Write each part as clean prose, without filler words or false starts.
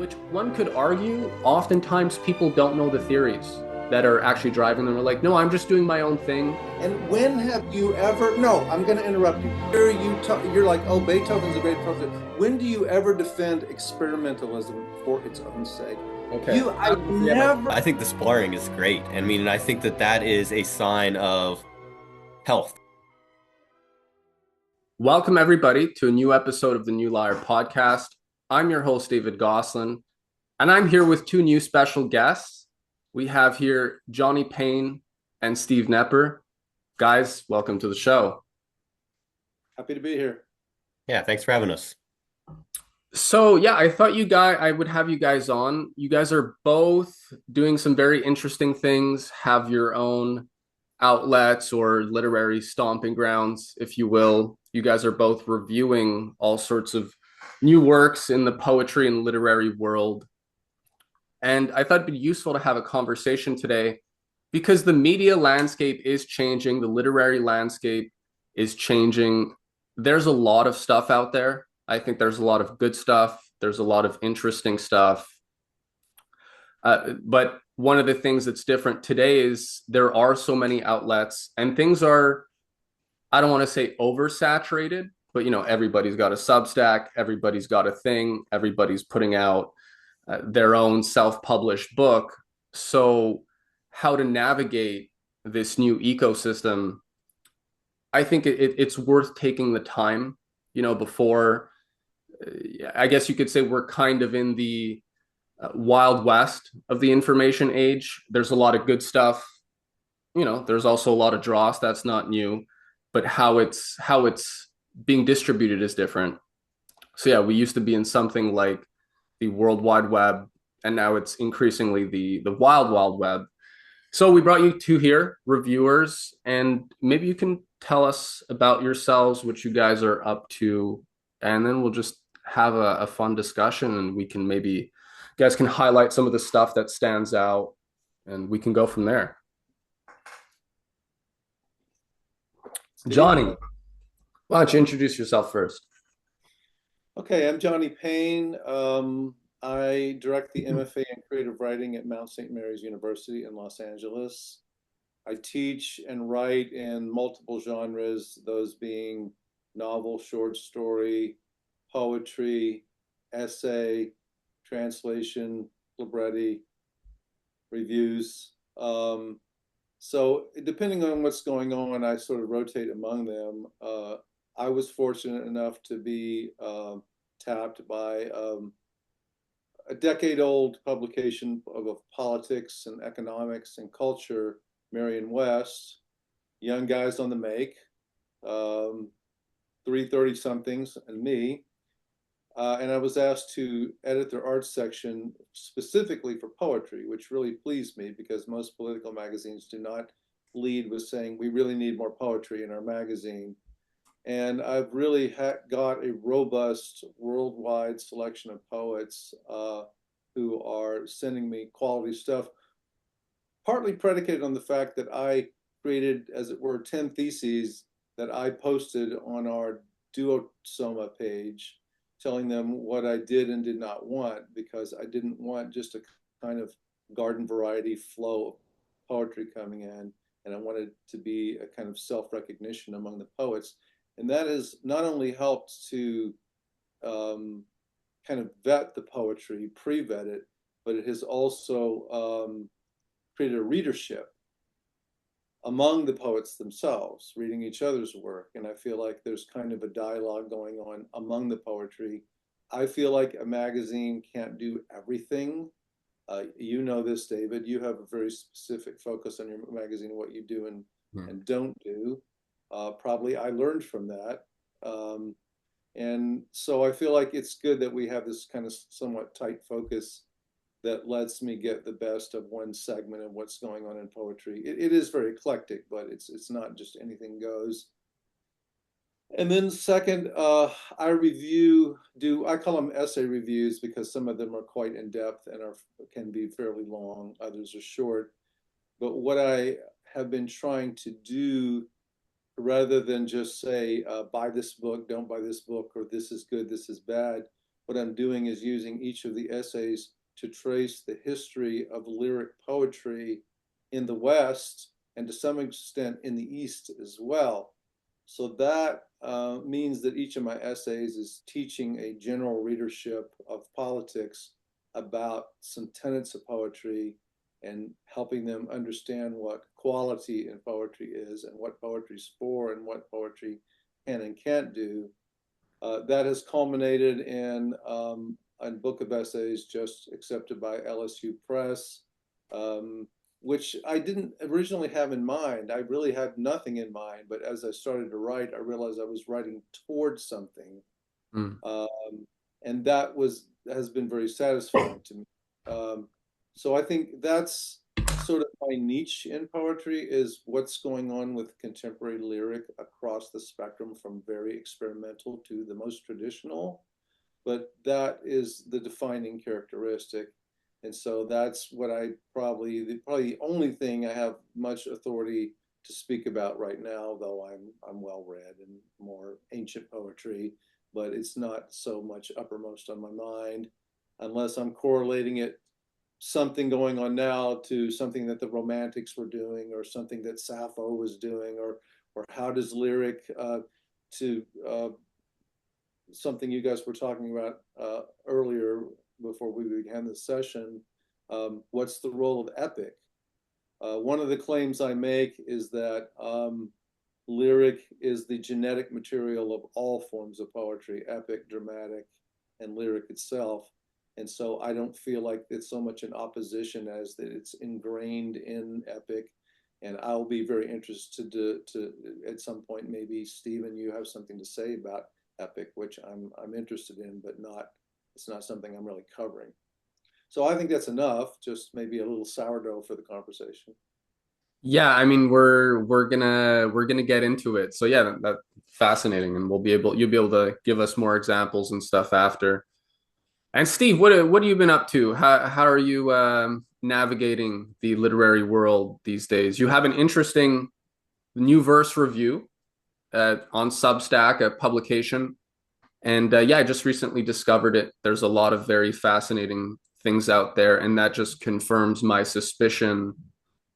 Which one could argue, oftentimes people don't know the theories that are actually driving them. They're like, no, I'm just doing my own thing. And when have you ever, no, I'm going to interrupt you. You're like, oh, Beethoven's a great prophet. When do you ever defend experimentalism for its own sake? Okay. I never. I think the sparring is great. I mean, and I think that that is a sign of health. Welcome, everybody, to a new episode of the New Liar podcast. I'm your host, David Goslin, and I'm here with two new special guests. We have here Johnny Payne and Steve Knepper. Guys, welcome to the show. Happy to be here. Yeah, thanks for having us. So, yeah, I thought I would have you guys on. You guys are both doing some very interesting things, have your own outlets or literary stomping grounds, if you will. You guys are both reviewing all sorts of new works in the poetry and literary world. And I thought it'd be useful to have a conversation today because the media landscape is changing, the literary landscape is changing. There's a lot of stuff out there. I think there's a lot of good stuff. There's a lot of interesting stuff. But one of the things that's different today is there are so many outlets and things are, I don't want to say oversaturated, but everybody's got a Substack, everybody's got a thing, everybody's putting out their own self-published book. So how to navigate this new ecosystem, I think it's worth taking the time, before, I guess you could say we're kind of in the wild west of the information age. There's a lot of good stuff. There's also a lot of dross. That's not new, but how it's being distributed is different. So yeah, we used to be in something like the World Wide Web, and now it's increasingly the wild web. So we brought you two here, reviewers, and maybe you can tell us about yourselves, what you guys are up to, and then we'll just have a fun discussion, and we can maybe you guys can highlight some of the stuff that stands out, and we can go from there. Johnny, why don't you introduce yourself first? Okay, I'm Johnny Payne. I direct the MFA in creative writing at Mount St. Mary's University in Los Angeles. I teach and write in multiple genres, those being novel, short story, poetry, essay, translation, libretti, reviews. So depending on what's going on, I sort of rotate among them. I was fortunate enough to be tapped by a decade-old publication of politics and economics and culture, Marion West, Young Guys on the Make, 330-somethings, and me. And I was asked to edit their arts section specifically for poetry, which really pleased me because most political magazines do not lead with saying, we really need more poetry in our magazine. And I've really got a robust worldwide selection of poets who are sending me quality stuff, partly predicated on the fact that I created, as it were, 10 theses that I posted on our Duosoma page, telling them what I did and did not want, because I didn't want just a kind of garden variety flow of poetry coming in, and I wanted to be a kind of self-recognition among the poets. And that has not only helped to kind of vet the poetry, pre-vet it, but it has also created a readership among the poets themselves, reading each other's work. And I feel like there's kind of a dialogue going on among the poetry. I feel like a magazine can't do everything. You know this, David. You have a very specific focus on your magazine, what you do and don't do. Probably I learned from that. And so I feel like it's good that we have this kind of somewhat tight focus that lets me get the best of one segment of what's going on in poetry. It is very eclectic, but it's not just anything goes. And then second, I call them essay reviews because some of them are quite in depth and can be fairly long, others are short. But what I have been trying to do, rather than just say, buy this book, don't buy this book, or this is good, this is bad, what I'm doing is using each of the essays to trace the history of lyric poetry in the West and to some extent in the East as well. So that means that each of my essays is teaching a general readership of politics about some tenets of poetry and helping them understand what quality in poetry is and what poetry's for and what poetry can and can't do. That has culminated in a book of essays just accepted by LSU Press, which I didn't originally have in mind. I really had nothing in mind, but as I started to write, I realized I was writing towards something, Mm. and that has been very satisfying to me. So I think that's sort of my niche in poetry is what's going on with contemporary lyric across the spectrum from very experimental to the most traditional. But that is the defining characteristic. And so that's what I probably the only thing I have much authority to speak about right now, though I'm well read and more ancient poetry, but it's not so much uppermost on my mind unless I'm correlating it something going on now to something that the romantics were doing or something that Sappho was doing or how does lyric to something you guys were talking about earlier before we began this session. What's the role of epic? One of the claims I make is that lyric is the genetic material of all forms of poetry, epic, dramatic, and lyric itself. And so I don't feel like it's so much in opposition as that it's ingrained in epic. And I'll be very interested to at some point, maybe Stephen, you have something to say about epic, which I'm interested in, but it's not something I'm really covering. So I think that's enough, just maybe a little sourdough for the conversation. Yeah, I mean we're gonna get into it. So yeah, that's fascinating, and you'll be able to give us more examples and stuff after. And Steve, what have you been up to? How are you navigating the literary world these days? You have an interesting new verse review on Substack, a publication, and yeah, I just recently discovered it. There's a lot of very fascinating things out there, and that just confirms my suspicion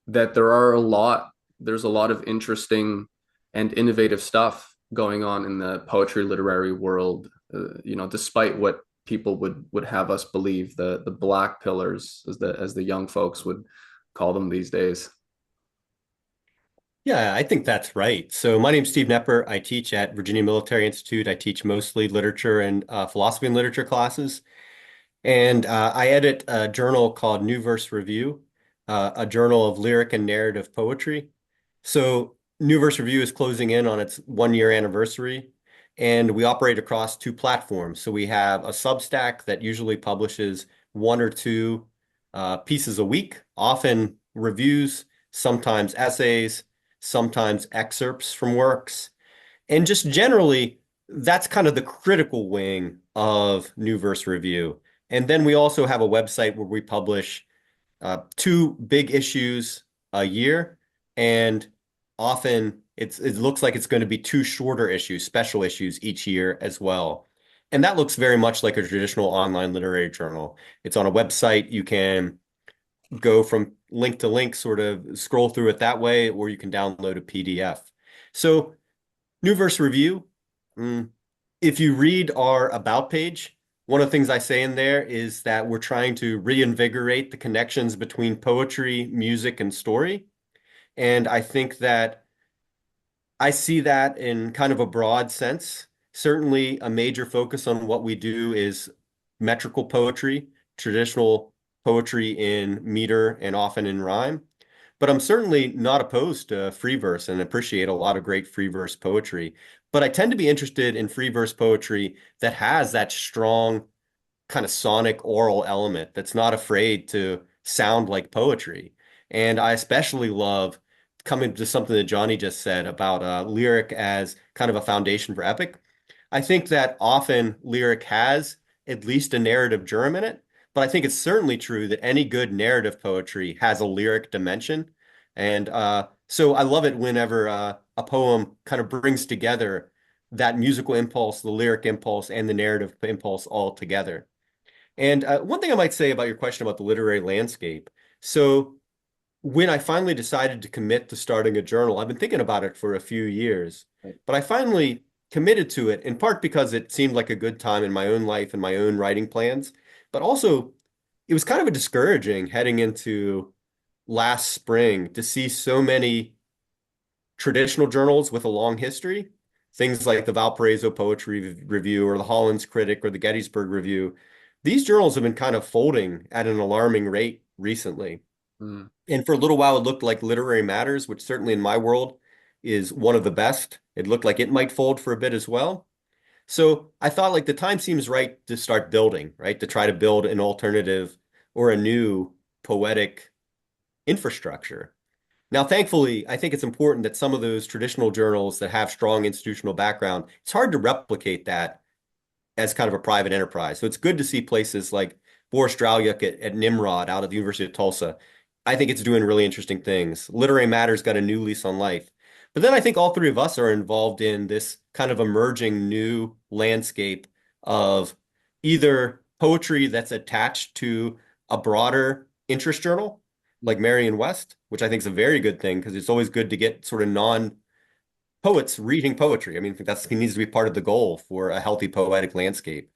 that there's a lot of interesting and innovative stuff going on in the poetry literary world, despite what people would have us believe, the black pillars as the young folks would call them these days. Yeah, I think that's right. So my name's Steve Knepper. I teach at Virginia Military Institute. I teach mostly literature and philosophy and literature classes. And I edit a journal called New Verse Review, a journal of lyric and narrative poetry. So New Verse Review is closing in on its 1 year anniversary, and we operate across two platforms. So we have a Substack that usually publishes one or two pieces a week, often reviews, sometimes essays, sometimes excerpts from works. And just generally, that's kind of the critical wing of New Verse Review. And then we also have a website where we publish two big issues a year, and often it looks like it's going to be two shorter issues, special issues each year as well. And that looks very much like a traditional online literary journal. It's on a website. You can go from link to link, sort of scroll through it that way, or you can download a PDF. So New Verse Review, if you read our About page, one of the things I say in there is that we're trying to reinvigorate the connections between poetry, music, and story. And I think that I see that in kind of a broad sense. Certainly, a major focus on what we do is metrical poetry, traditional poetry in meter and often in rhyme. But I'm certainly not opposed to free verse and appreciate a lot of great free verse poetry. But I tend to be interested in free verse poetry that has that strong kind of sonic oral element that's not afraid to sound like poetry. And I especially love coming to something that Johnny just said about lyric as kind of a foundation for epic. I think that often lyric has at least a narrative germ in it, but I think it's certainly true that any good narrative poetry has a lyric dimension. And so I love it whenever a poem kind of brings together that musical impulse, the lyric impulse, and the narrative impulse all together. And one thing I might say about your question about the literary landscape. So when I finally decided to commit to starting a journal, I've been thinking about it for a few years, but I finally committed to it in part because it seemed like a good time in my own life and my own writing plans, but also it was kind of a discouraging heading into last spring to see so many traditional journals with a long history, things like the Valparaiso Poetry Review or the Holland's Critic or the Gettysburg Review. These journals have been kind of folding at an alarming rate recently. Mm. And for a little while, it looked like Literary Matters, which certainly in my world is one of the best. It looked like it might fold for a bit as well. So I thought like the time seems right to start building, right? To try to build an alternative or a new poetic infrastructure. Now, thankfully, I think it's important that some of those traditional journals that have strong institutional background, it's hard to replicate that as kind of a private enterprise. So it's good to see places like Boris Dralyuk at Nimrod out of the University of Tulsa. I think it's doing really interesting things. Literary Matters got a new lease on life. But then I think all three of us are involved in this kind of emerging new landscape of either poetry that's attached to a broader interest journal, like Marion West, which I think is a very good thing because it's always good to get sort of non-poets reading poetry. I mean, I think it needs to be part of the goal for a healthy poetic landscape.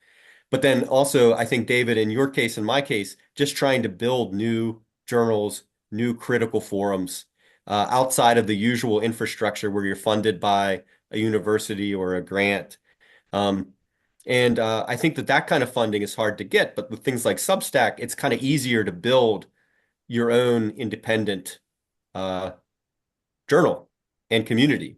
But then also, I think, David, in your case, in my case, just trying to build new journals, new critical forums outside of the usual infrastructure where you're funded by a university or a grant. Um, and I think that kind of funding is hard to get, but with things like Substack, it's kind of easier to build your own independent uh, journal and community.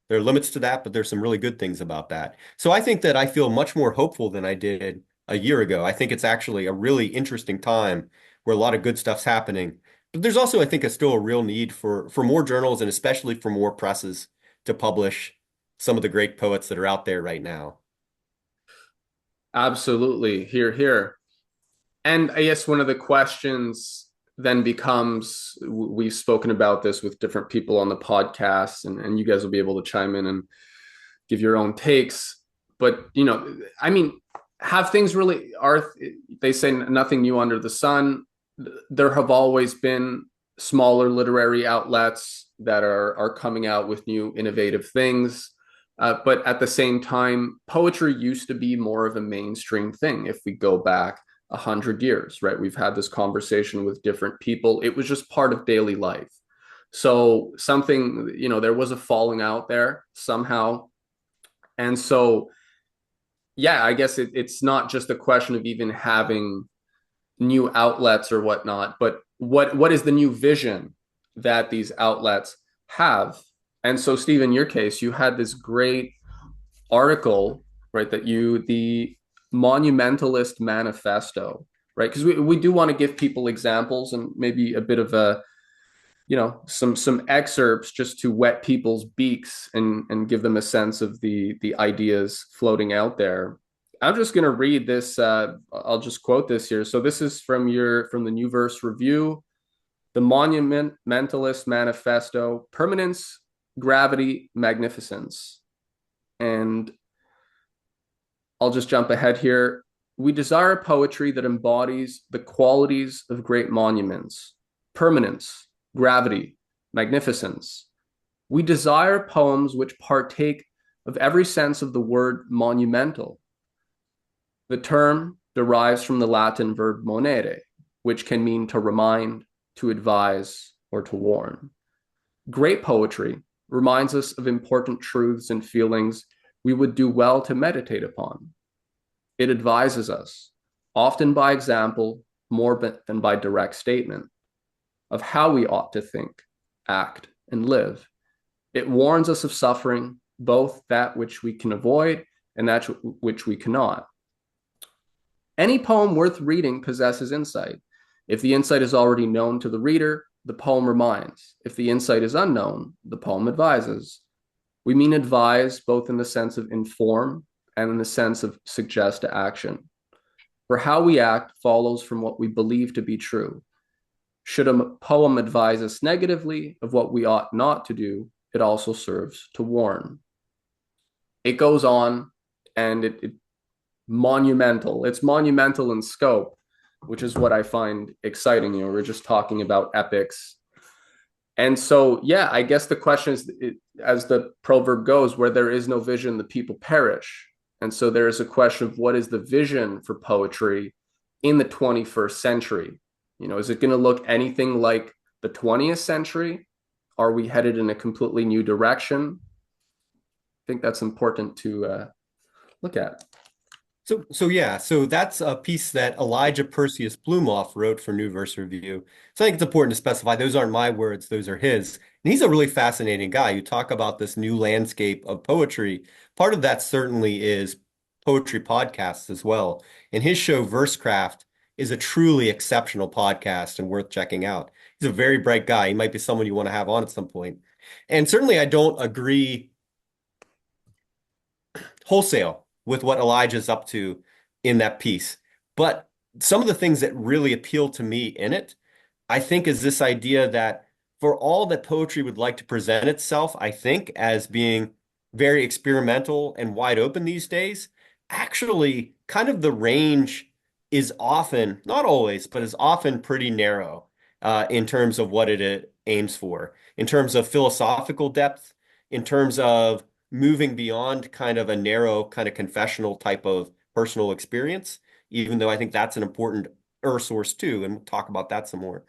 There are limits to that, but there's some really good things about that. So I think that I feel much more hopeful than I did a year ago. I think it's actually a really interesting time where a lot of good stuff's happening. But there's also, I think, still a real need for more journals and especially for more presses to publish some of the great poets that are out there right now. Absolutely. Here, here. And I guess one of the questions then becomes we've spoken about this with different people on the podcast, and you guys will be able to chime in and give your own takes. But, I mean, have things really are they say nothing new under the sun? There have always been smaller literary outlets that are coming out with new innovative things. But at the same time, poetry used to be more of a mainstream thing. If we go back 100 years, right? We've had this conversation with different people. It was just part of daily life. So something, there was a falling out there somehow. And so, yeah, I guess it's not just a question of even having new outlets or whatnot, but what is the new vision that these outlets have? And so, Steve, in your case, you had this great article, right? The Monumentalist Manifesto, right? Because we do want to give people examples and maybe a bit of some excerpts just to whet people's beaks and give them a sense of the ideas floating out there. I'm just going to read this. I'll just quote this here. So this is from the New Verse Review, the Monumentalist Manifesto: Permanence, Gravity, Magnificence. And I'll just jump ahead here. We desire poetry that embodies the qualities of great monuments: permanence, gravity, magnificence. We desire poems which partake of every sense of the word monumental. The term derives from the Latin verb monere, which can mean to remind, to advise, or to warn. Great poetry reminds us of important truths and feelings we would do well to meditate upon. It advises us, often by example, more than by direct statement, of how we ought to think, act, and live. It warns us of suffering, both that which we can avoid and that which we cannot. Any poem worth reading possesses insight. If the insight is already known to the reader, the poem reminds. If the insight is unknown, the poem advises. We mean advise both in the sense of inform and in the sense of suggest to action. For how we act follows from what we believe to be true. Should a poem advise us negatively of what we ought not to do, it also serves to warn. it goes on, and it monumental. It's monumental in scope, which is what I find exciting. We're just talking about epics. And so, yeah, I guess the question is, as the proverb goes, where there is no vision, the people perish. And so there is a question of what is the vision for poetry in the 21st century? Is it going to look anything like the 20th century? Are we headed in a completely new direction? I think that's important to look at. So that's a piece that Elijah Perseus Blumoff wrote for New Verse Review. So I think it's important to specify those aren't my words, those are his. And he's a really fascinating guy. You talk about this new landscape of poetry. Part of that certainly is poetry podcasts as well. And his show, Versecraft, is a truly exceptional podcast and worth checking out. He's a very bright guy. He might be someone you want to have on at some point. And certainly I don't agree wholesale with what Elijah's up to in that piece. But some of the things that really appeal to me in it, I think, is this idea that for all that poetry would like to present itself, I think, as being very experimental and wide open these days, actually, kind of the range is often, not always, but is often pretty narrow in terms of what it aims for, in terms of philosophical depth, in terms of moving beyond kind of a narrow, kind of confessional type of personal experience, even though I think that's an important source too, and we'll talk about that some more.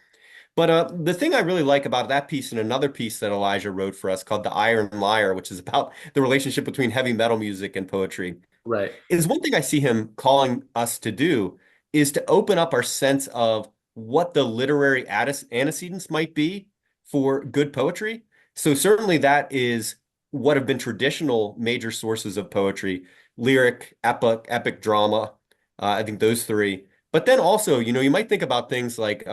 But the thing I really like about that piece and another piece that Elijah wrote for us called The Iron Lyre, which is about the relationship between heavy metal music and poetry, Right. is one thing I see him calling us to do is to open up our sense of what the literary antecedents might be for good poetry. So certainly that is what have been traditional major sources of poetry, lyric, epic drama. I think those three. But then also, you might think about things like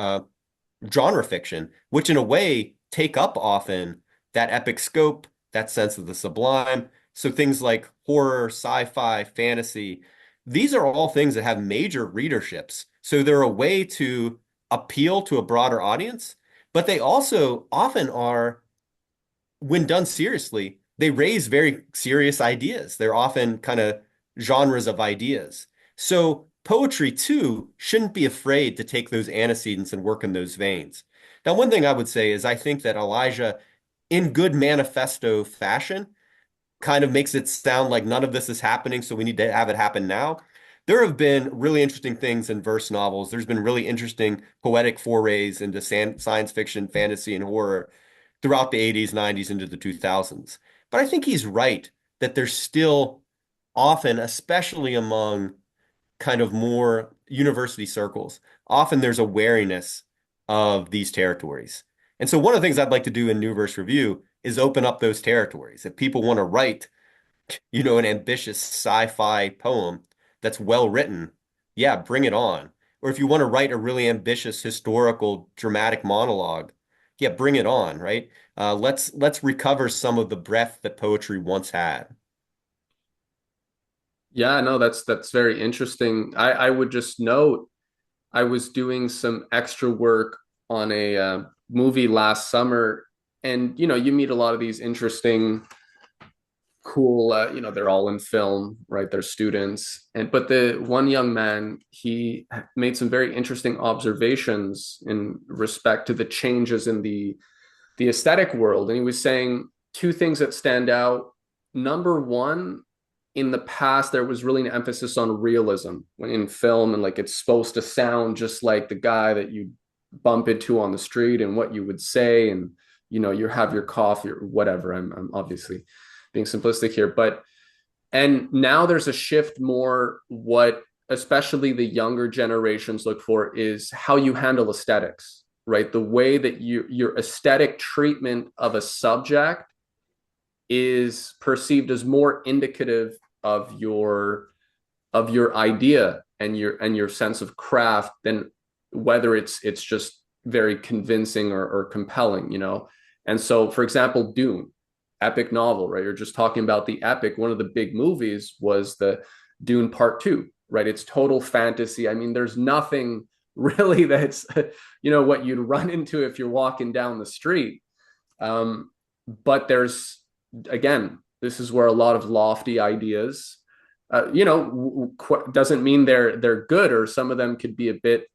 genre fiction, which in a way take up often that epic scope, that sense of the sublime. So things like horror, sci-fi, fantasy, these are all things that have major readerships. So they're a way to appeal to a broader audience, but they also often are, when done seriously, they raise very serious ideas. They're often kind of genres of ideas. So poetry too shouldn't be afraid to take those antecedents and work in those veins. Now, one thing I would say is I think that Elijah, in good manifesto fashion, kind of makes it sound like none of this is happening, so we need to have it happen now. There have been really interesting things in verse novels. There's been really interesting poetic forays into science fiction, fantasy, and horror throughout the 80s, 90s, into the 2000s. But I think he's right that there's still often, especially among kind of more university circles, often there's a wariness of these territories. And so one of the things I'd like to do in New Verse Review is open up those territories. If people want to write, an ambitious sci-fi poem that's well written, yeah, bring it on. Or if you want to write a really ambitious historical dramatic monologue, yeah, bring it on, right? Let's recover some of the breadth that poetry once had. Yeah, no, that's very interesting. I would just note I was doing some extra work on a movie last summer, and you meet a lot of these interesting, cool. They're all in film, right? They're students, and but the one young man, he made some very interesting observations in respect to the changes in the aesthetic world, and he was saying two things that stand out. Number one, in the past there was really an emphasis on realism when in film, and like it's supposed to sound just like the guy that you bump into on the street and what you would say, and you have your coffee or whatever. I'm obviously being simplistic here, but and now there's a shift more. What especially the younger generations look for is how you handle aesthetics, right? The way that your aesthetic treatment of a subject is perceived as more indicative of your idea and your sense of craft than whether it's just very convincing or compelling. And so, for example, Dune, epic novel, right? You're just talking about the epic. One of the big movies was the Dune Part Two, right? It's total fantasy. I mean, there's nothing really that's what you'd run into if you're walking down the street. But there's, again, This is where a lot of lofty ideas, doesn't mean they're good, or some of them could be a bit,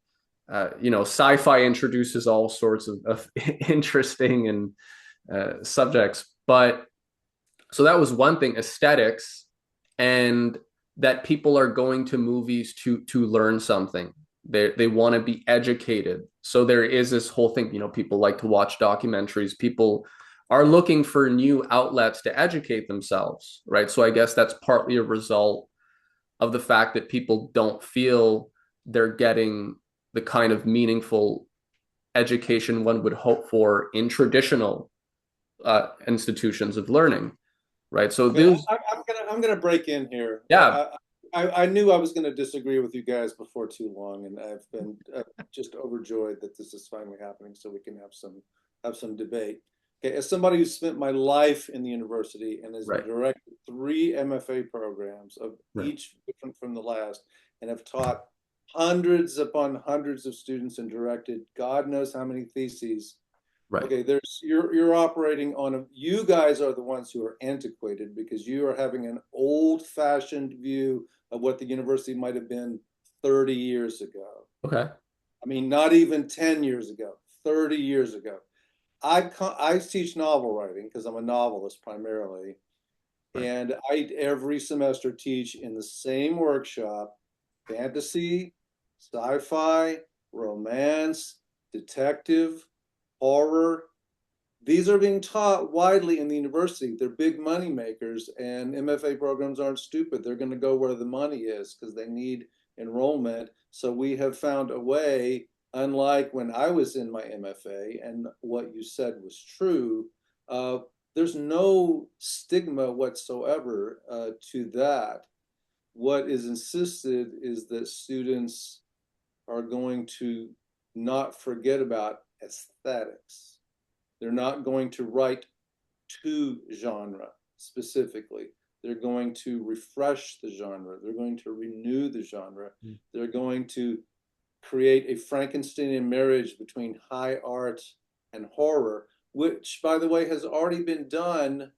sci-fi introduces all sorts of interesting and subjects. But so that was one thing, aesthetics, and that people are going to movies to learn something. They want to be educated. So there is this whole thing, people like to watch documentaries. People are looking for new outlets to educate themselves, right? So I guess that's partly a result of the fact that people don't feel they're getting the kind of meaningful education one would hope for in traditional institutions of learning, right? So Okay, those, I'm gonna break in here. yeah, I knew I was going to disagree with you guys before too long, and I've been just overjoyed that this is finally happening, so we can have some debate. Okay, as somebody who spent my life in the university and has right, directed 3 MFA programs of right, each different from the last, and have taught hundreds upon hundreds of students and directed God knows how many theses. right, Okay, you're operating on you guys are the ones who are antiquated because you are having an old-fashioned view of what the university might have been 30 years ago. okay, I mean, not even 10 years ago, 30 years ago. I teach novel writing because I'm a novelist primarily, right, and I every semester teach in the same workshop fantasy, sci-fi, romance, detective, horror. These are being taught widely in the university. They're big money makers, and MFA programs aren't stupid. They're going to go where the money is because they need enrollment. So we have found a way, unlike when I was in my MFA, and what you said was true, uh, there's no stigma whatsoever to that. What is insisted is that students are going to not forget about aesthetics. They're not going to write to genre specifically. They're going to refresh the genre. They're going to renew the genre. They're going to create a Frankensteinian marriage between high art and horror, which, by the way, has already been done.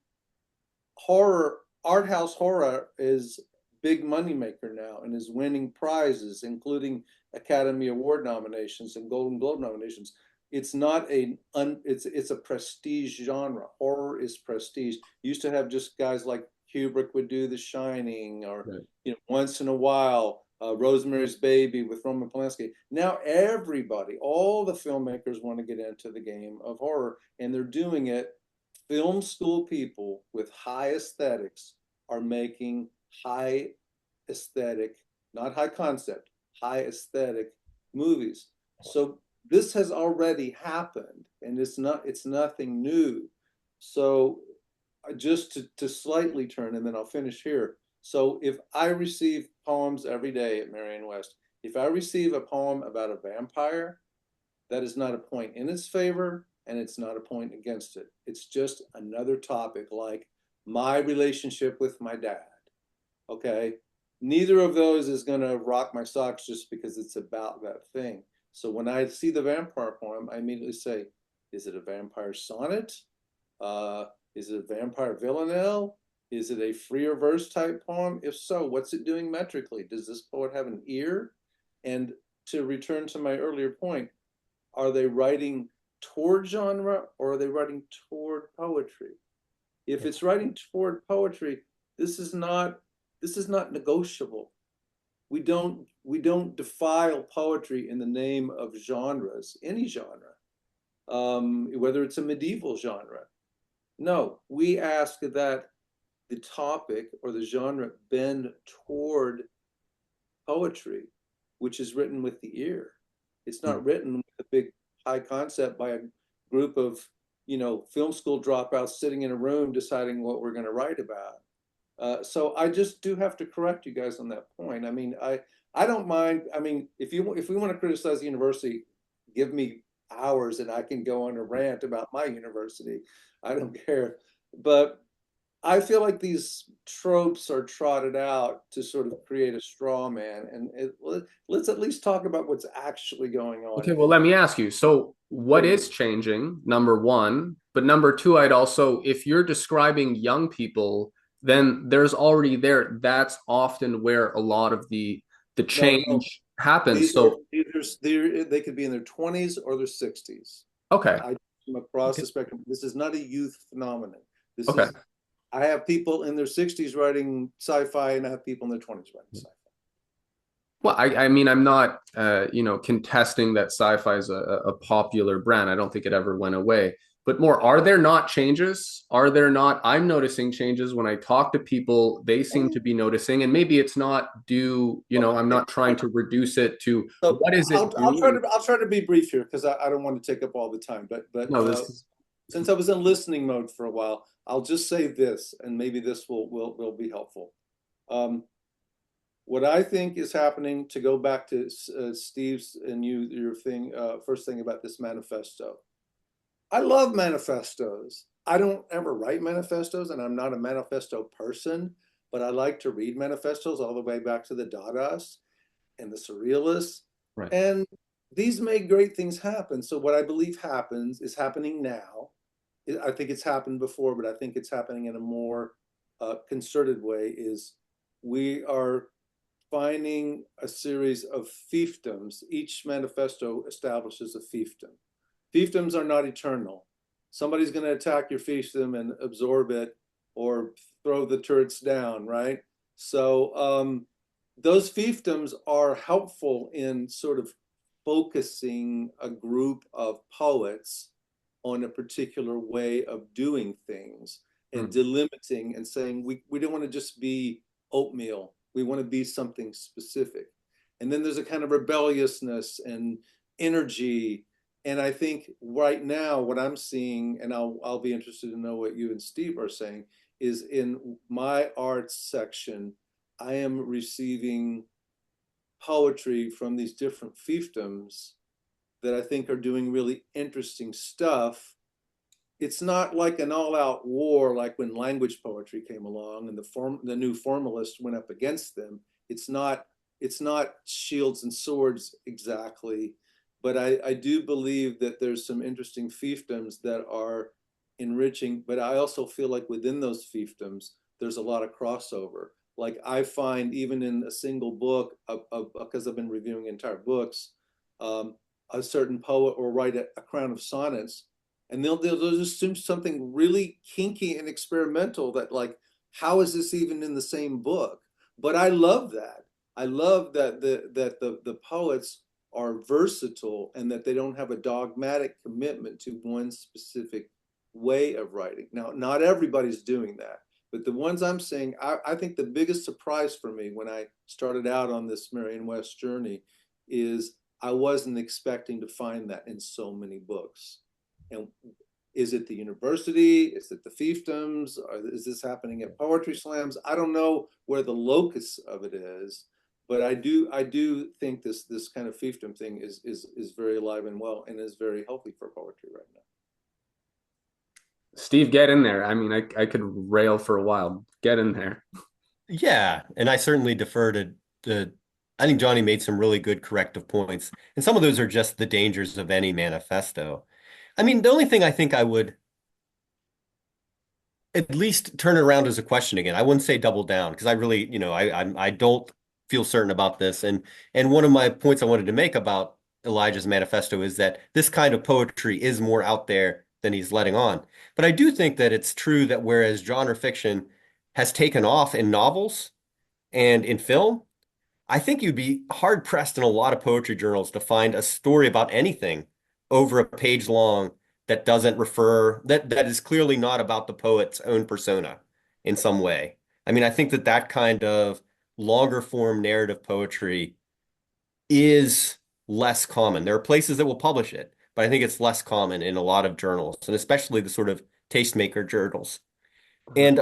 Horror, art house horror is big moneymaker now and is winning prizes, including Academy Award nominations and Golden Globe nominations. It's not it's a prestige genre. Horror is prestige. Used to have just guys like Kubrick would do The Shining, or right. once in a while, Rosemary's Baby with Roman Polanski. Now everybody, all the filmmakers want to get into the game of horror, and they're doing it. Film school people with high aesthetics are making high aesthetic, not high concept, high aesthetic movies. So this has already happened, and it's nothing new. So just to slightly turn, and then I'll finish here. So if I receive poems every day at Marion West, if I receive a poem about a vampire, that is not a point in its favor, and it's not a point against it. It's just another topic, like my relationship with my dad. Okay, neither of those is going to rock my socks just because it's about that thing. So when I see the vampire poem, I immediately say, is it a vampire sonnet? Is it a vampire villanelle? Is it a freer verse type poem? If so, what's it doing metrically? Does this poet have an ear? And to return to my earlier point, are they writing toward genre, or are they writing toward poetry? If it's writing toward poetry, this is not negotiable. We don't defile poetry in the name of genres, any genre, whether it's a medieval genre. No, we ask that the topic or the genre bend toward poetry, which is written with the ear. It's not written with a big high concept by a group of film school dropouts sitting in a room deciding what we're going to write about. So I just do have to correct you guys on that point. I mean, I don't mind. I mean, if we want to criticize the university, give me hours and I can go on a rant about my university. I don't care. But I feel like these tropes are trotted out to sort of create a straw man, and let's at least talk about what's actually going on Okay, well, in let me ask you. So, what the is changing? Number one, but number two, I'd also, if you're describing young people then there's already there. That's often where a lot of the No, no. change happens. So They could be in their 20s or their 60s. okay, I from across Okay. the spectrum. This is not a youth phenomenon. This okay. is I have people in their 60s writing sci-fi, and I have people in their 20s writing sci-fi. Well, I mean, I'm not, contesting that sci-fi is a popular brand. I don't think it ever went away. But more, are there not changes? Are there not? I'm noticing changes when I talk to people. They seem to be noticing, and maybe it's not due. I'm Okay. not trying to reduce it to So what is it doing. I'll try to be brief here because I don't want to take up all the time. No, this is Since I was in listening mode for a while, I'll just say this, and maybe this will be helpful. What I think is happening, to go back to Steve's and your thing, first thing about this manifesto. I love manifestos. I don't ever write manifestos, and I'm not a manifesto person, but I like to read manifestos all the way back to the Dadaists and the Surrealists. right. And these make great things happen. So what I believe happens is happening now. I think it's happened before, but I think it's happening in a more concerted way. Is we are finding a series of fiefdoms. Each manifesto establishes a fiefdom. Fiefdoms are not eternal. Somebody's going to attack your fiefdom and absorb it or throw the turrets down, right? So those fiefdoms are helpful in sort of focusing a group of poets on a particular way of doing things and Hmm. delimiting and saying we don't want to just be oatmeal. We want to be something specific. And then there's a kind of rebelliousness and energy. And I think right now what I'm seeing, and I'll be interested to know what you and Steve are saying, is in my arts section, I am receiving poetry from these different fiefdoms that I think are doing really interesting stuff. It's not like an all-out war like when language poetry came along and the new formalists went up against them. It's not shields and swords exactly, but I do believe that there's some interesting fiefdoms that are enriching. But I also feel like within those fiefdoms, there's a lot of crossover. Like I find even in a single book, because I've been reviewing entire books, a certain poet will write a crown of sonnets, and they'll just assume something really kinky and experimental that, like, how is this even in the same book? But I love that. I love that the poets are versatile and that they don't have a dogmatic commitment to one specific way of writing. Now, not everybody's doing that, but the ones I'm seeing, I think the biggest surprise for me when I started out on this Marion West journey is I wasn't expecting to find that in so many books. And is it the university? Is it the fiefdoms? Or is this happening at poetry slams? I don't know where the locus of it is, but I do think this kind of fiefdom thing is very alive and well and is very healthy for poetry right now. Steve, get in there. I mean, I could rail for a while. Get in there. Yeah, and I certainly defer to the. I think Johnny made some really good corrective points, and some of those are just the dangers of any manifesto. I mean, the only thing I think I would at least turn it around as a question again. I wouldn't say double down because I really, I don't feel certain about this. And one of my points I wanted to make about Elijah's manifesto is that this kind of poetry is more out there than he's letting on. But I do think that it's true that whereas genre fiction has taken off in novels and in film, I think you'd be hard pressed in a lot of poetry journals to find a story about anything over a page long that doesn't refer that is clearly not about the poet's own persona in some way. I mean, I think that that kind of longer form narrative poetry is less common. There are places that will publish it, but I think it's less common in a lot of journals, and especially the sort of tastemaker journals. And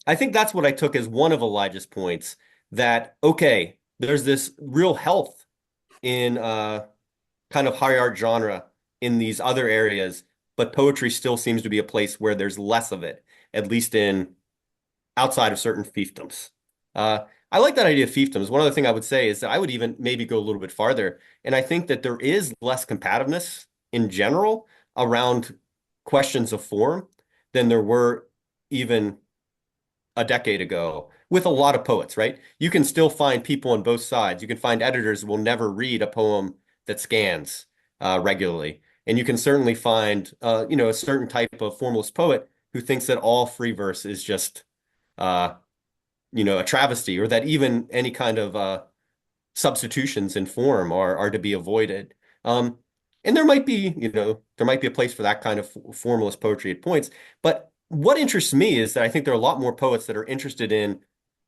I think that's what I took as one of Elijah's points that, okay, there's this real health in kind of high art genre in these other areas, but poetry still seems to be a place where there's less of it, at least in outside of certain fiefdoms. I like that idea of fiefdoms. One other thing I would say is that I would even maybe go a little bit farther, and I think that there is less combativeness in general around questions of form than there were even a decade ago with a lot of poets, right? You can still find people on both sides. You can find editors who will never read a poem that scans regularly. And you can certainly find, a certain type of formalist poet who thinks that all free verse is just, uh, a travesty, or that even any kind of substitutions in form are to be avoided. Um, and there might be a place for that kind of formalist poetry at points. But what interests me is that I think there are a lot more poets that are interested in,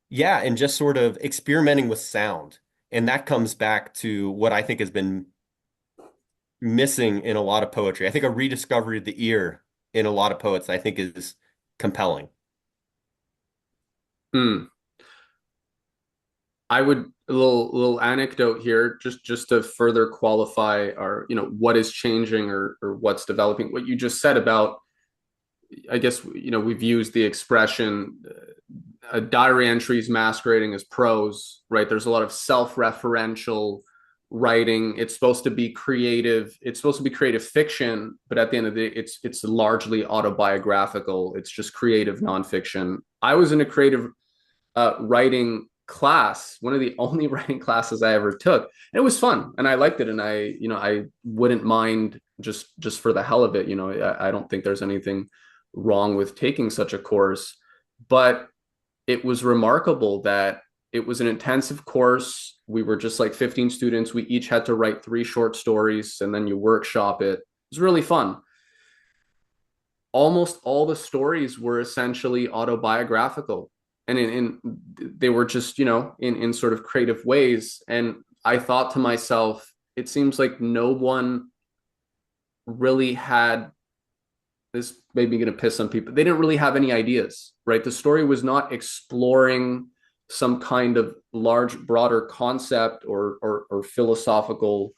yeah, and just sort of experimenting with sound. And that comes back to what I think has been missing in a lot of poetry. I think a rediscovery of the ear in a lot of poets, I think, is compelling. Hmm. I would a little anecdote here, just to further qualify our, what is changing or what's developing. What you just said about, I guess, we've used the expression diary entries masquerading as prose, right? There's a lot of self-referential writing. It's supposed to be creative. It's supposed to be creative fiction, but at the end of the day, it's largely autobiographical. It's just creative nonfiction. I was in a creative writing class, one of the only writing classes I ever took. And it was fun and I liked it. And I wouldn't mind just for the hell of it. I don't think there's anything wrong with taking such a course, but it was remarkable that it was an intensive course. We were just like 15 students. We each had to write 3 short stories and then you workshop it. It was really fun. Almost all the stories were essentially autobiographical, and they were just in sort of creative ways. And I thought to myself, it seems like no one really had this. Maybe going to piss some people, they didn't really have any ideas, right? The story was not exploring some kind of large broader concept or philosophical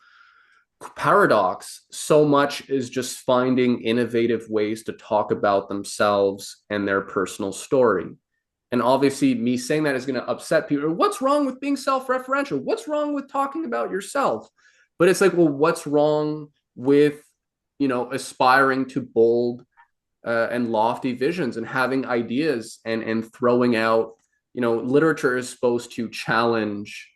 paradox so much is just finding innovative ways to talk about themselves and their personal story. And obviously, me saying that is going to upset people. What's wrong with being self-referential? What's wrong with talking about yourself? But it's like, well, what's wrong with, aspiring to bold and lofty visions and having ideas and throwing out, literature is supposed to challenge,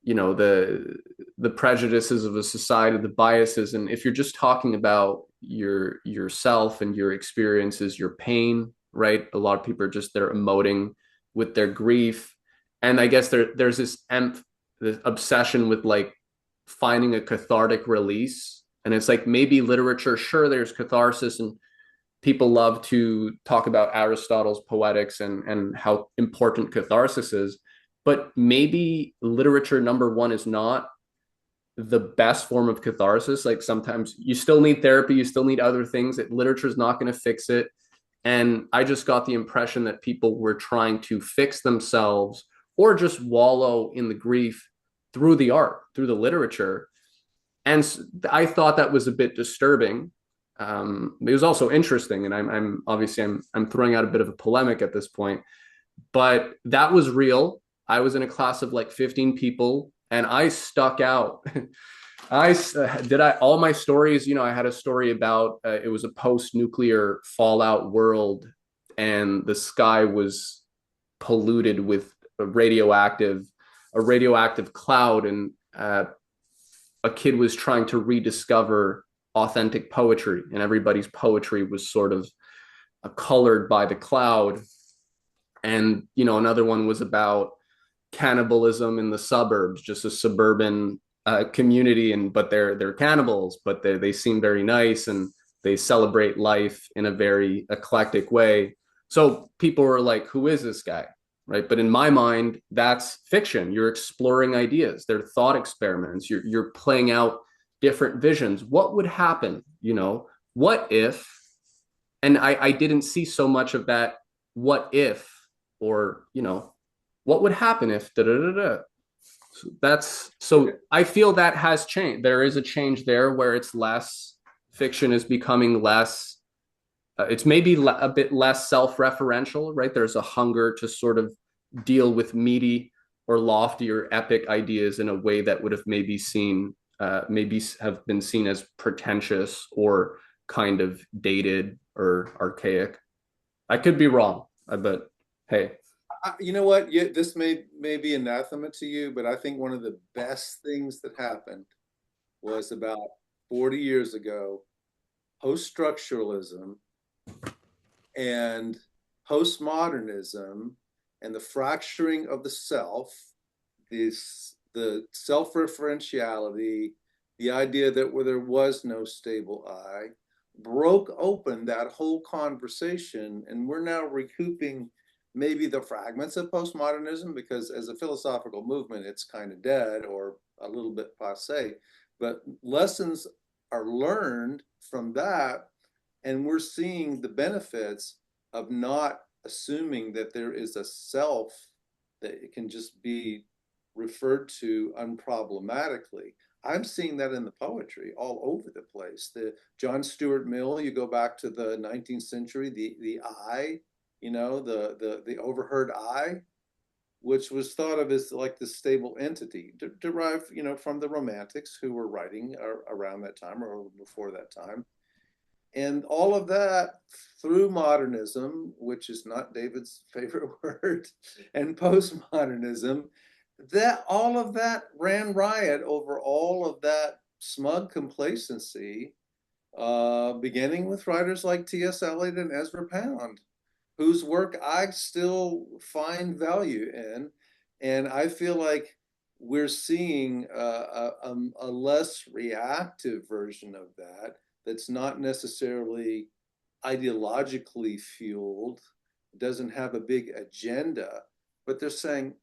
the prejudices of a society, the biases. And if you're just talking about yourself and your experiences, your pain, right? A lot of people are just they're emoting with their grief. And I guess there's this obsession with like finding a cathartic release. And it's like maybe literature, sure, there's catharsis, and people love to talk about Aristotle's Poetics and how important catharsis is. But maybe literature, number one, is not the best form of catharsis. Like sometimes you still need therapy, you still need other things. That literature is not going to fix it. And I just got the impression that people were trying to fix themselves or just wallow in the grief through the art, through the literature. And I thought that was a bit disturbing. It was also interesting, and I'm obviously I'm throwing out a bit of a polemic at this point, but that was real. I was in a class of like 15 people, and I stuck out. I did I all my stories. I had a story about it was a post-nuclear fallout world, and the sky was polluted with a radioactive cloud, and a kid was trying to rediscover authentic poetry, and everybody's poetry was sort of colored by the cloud. And another one was about cannibalism in the suburbs, just a suburban community, and but they're cannibals, but they seem very nice and they celebrate life in a very eclectic way. So people were like, who is this guy, right? But in my mind, that's fiction. You're exploring ideas, they're thought experiments. You're playing out different visions. What would happen, what if? And I didn't see so much of that what if, or what would happen if da da da da. So I feel that has changed. There is a change there where it's less, fiction is becoming less, it's maybe a bit less self-referential, right? There's a hunger to sort of deal with meaty or lofty or epic ideas in a way that would have maybe have been seen as pretentious or kind of dated or archaic. I could be wrong, but hey. You know what? This may be anathema to you, but I think one of the best things that happened was about 40 years ago, post-structuralism and postmodernism and the fracturing of the self, the self-referentiality, the idea that where there was no stable I, broke open that whole conversation, and we're now recouping maybe the fragments of postmodernism because as a philosophical movement, it's kind of dead or a little bit passe, but lessons are learned from that, and we're seeing the benefits of not assuming that there is a self that it can just be referred to unproblematically. I'm seeing that in the poetry all over the place. The John Stuart Mill, you go back to the 19th century, the I, the overheard I, which was thought of as like the stable entity, derived, from the Romantics who were writing around that time or before that time. And all of that through modernism, which is not David's favorite word, and postmodernism, that all of that ran riot over all of that smug complacency, beginning with writers like T.S. Eliot and Ezra Pound, whose work I still find value in. And I feel like we're seeing a less reactive version of that that's not necessarily ideologically fueled, doesn't have a big agenda, but they're saying,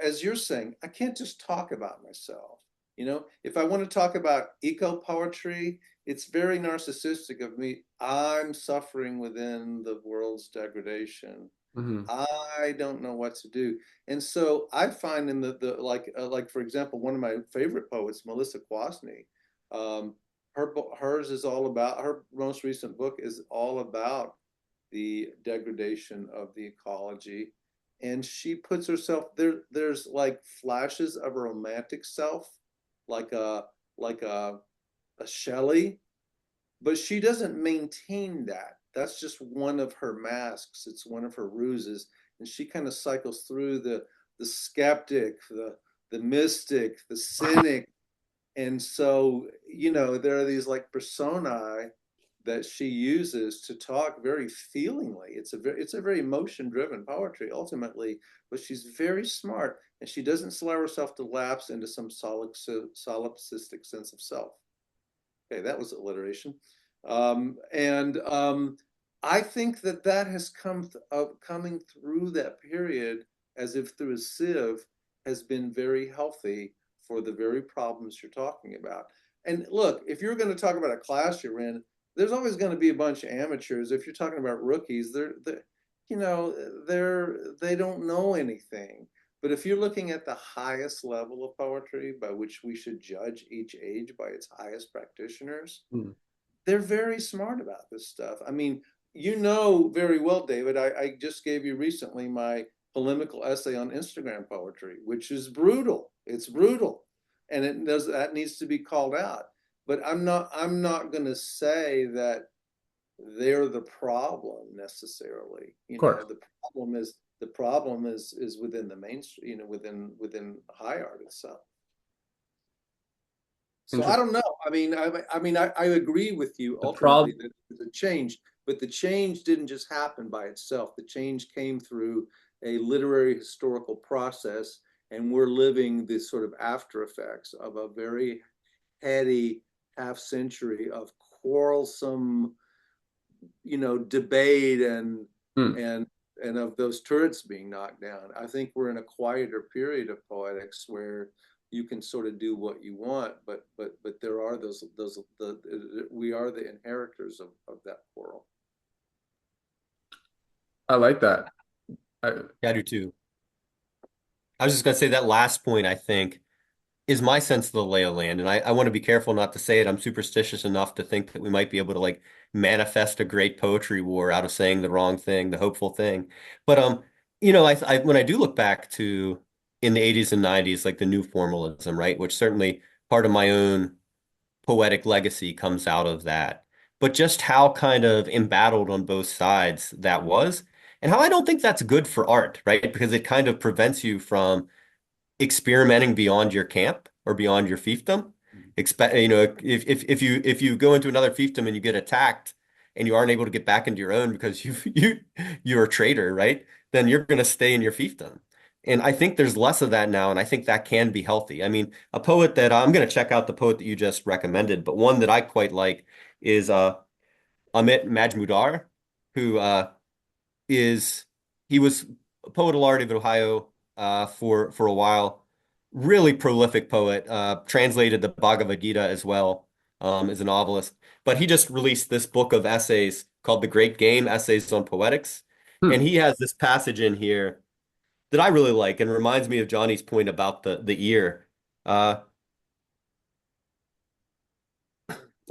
as you're saying, I can't just talk about myself. If I want to talk about eco poetry, it's very narcissistic of me. I'm suffering within the world's degradation. Mm-hmm. I don't know what to do. And so I find in the like for example, one of my favorite poets, Melissa Kwasny, hers is all about, her most recent book is all about the degradation of the ecology, and she puts herself there's like flashes of a romantic self, like a Shelley, but she doesn't maintain that. That's just one of her masks. It's one of her ruses, and she kind of cycles through the skeptic, the mystic, the cynic, and so there are these like personae that she uses to talk very feelingly. It's a very emotion driven poetry ultimately, but she's very smart, and she doesn't allow herself to lapse into some solipsistic sense of self. Okay, that was alliteration. And I think that has coming through that period as if through a sieve has been very healthy for the very problems you're talking about. And look, if you're going to talk about a class you're in, there's always going to be a bunch of amateurs. If you're talking about rookies, they don't know anything. But if you're looking at the highest level of poetry by which we should judge each age by its highest practitioners, they're very smart about this stuff. I mean, very well, David, I just gave you recently my polemical essay on Instagram poetry, which is brutal. It's brutal. And that needs to be called out. But I'm not going to say that they're the problem necessarily. Of course. The problem is within the mainstream, within high art itself. So I don't know. I agree with you ultimately that there's a change, but the change didn't just happen by itself. The change came through a literary historical process, and we're living the sort of after effects of a very heady half century of quarrelsome, debate and of those turrets being knocked down. I think we're in a quieter period of poetics where you can sort of do what you want, but there are we are the inheritors of that quarrel. I like that. Yeah, I do too. I was just going to say that last point, I think, is my sense of the lay of land. And I want to be careful not to say it. I'm superstitious enough to think that we might be able to like manifest a great poetry war out of saying the wrong thing, the hopeful thing. But when I do look back to in the 80s and 90s, like the new formalism, right, which certainly part of my own poetic legacy comes out of that. But just how kind of embattled on both sides that was. and how I don't think that's good for art, right? Because it kind of prevents you from experimenting beyond your camp or beyond your fiefdom. Expect, if you go into another fiefdom and you get attacked and you aren't able to get back into your own because you're a traitor, right? Then you're going to stay in your fiefdom. And I think there's less of that now, and I think that can be healthy. I mean, a poet that I'm going to check out the poet that you just recommended, but one that I quite like is Amit Majmudar, who is he was a poet laureate of Ohio for a while. Really prolific poet. Translated the Bhagavad Gita as well as a novelist. But he just released this book of essays called The Great Game: Essays on Poetics, and Hmm. he has this passage in here that I really like and reminds me of Johnny's point about the ear. Uh,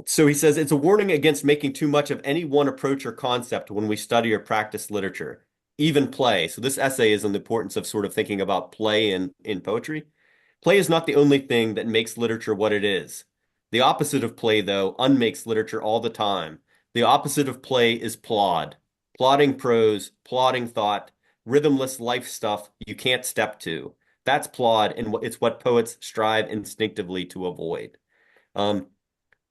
So he says it's a warning against making too much of any one approach or concept when we study or practice literature, even play. So this essay is on the importance of sort of thinking about play in poetry. Play is not the only thing that makes literature what it is. The opposite of play, though, unmakes literature all the time. The opposite of play is plod. Plodding prose, plodding thought, rhythmless life stuff you can't step to. That's plod, and it's what poets strive instinctively to avoid. Um,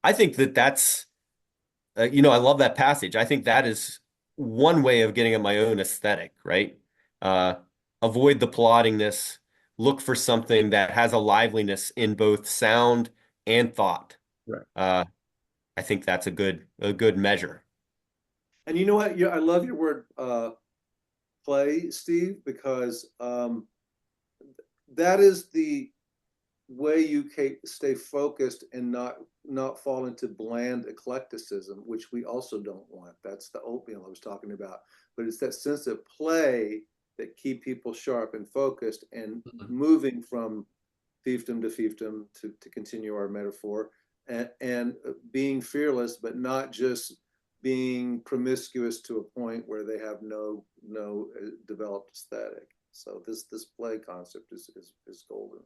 I think that's I love that passage. I think that is one way of getting at my own aesthetic, right? Uh, Avoid the ploddingness, look for something that has a liveliness in both sound and thought. Right. Uh, I think that's a good measure. And you know what? Yeah, I love your word play, Steve, because that is the way you stay focused and not fall into bland eclecticism, which we also don't want. That's the oatmeal I was talking about. But it's that sense of play that keep people sharp and focused and Mhm. moving from fiefdom to fiefdom to continue our metaphor and being fearless, but not just being promiscuous to a point where they have no developed aesthetic. So this play concept is golden.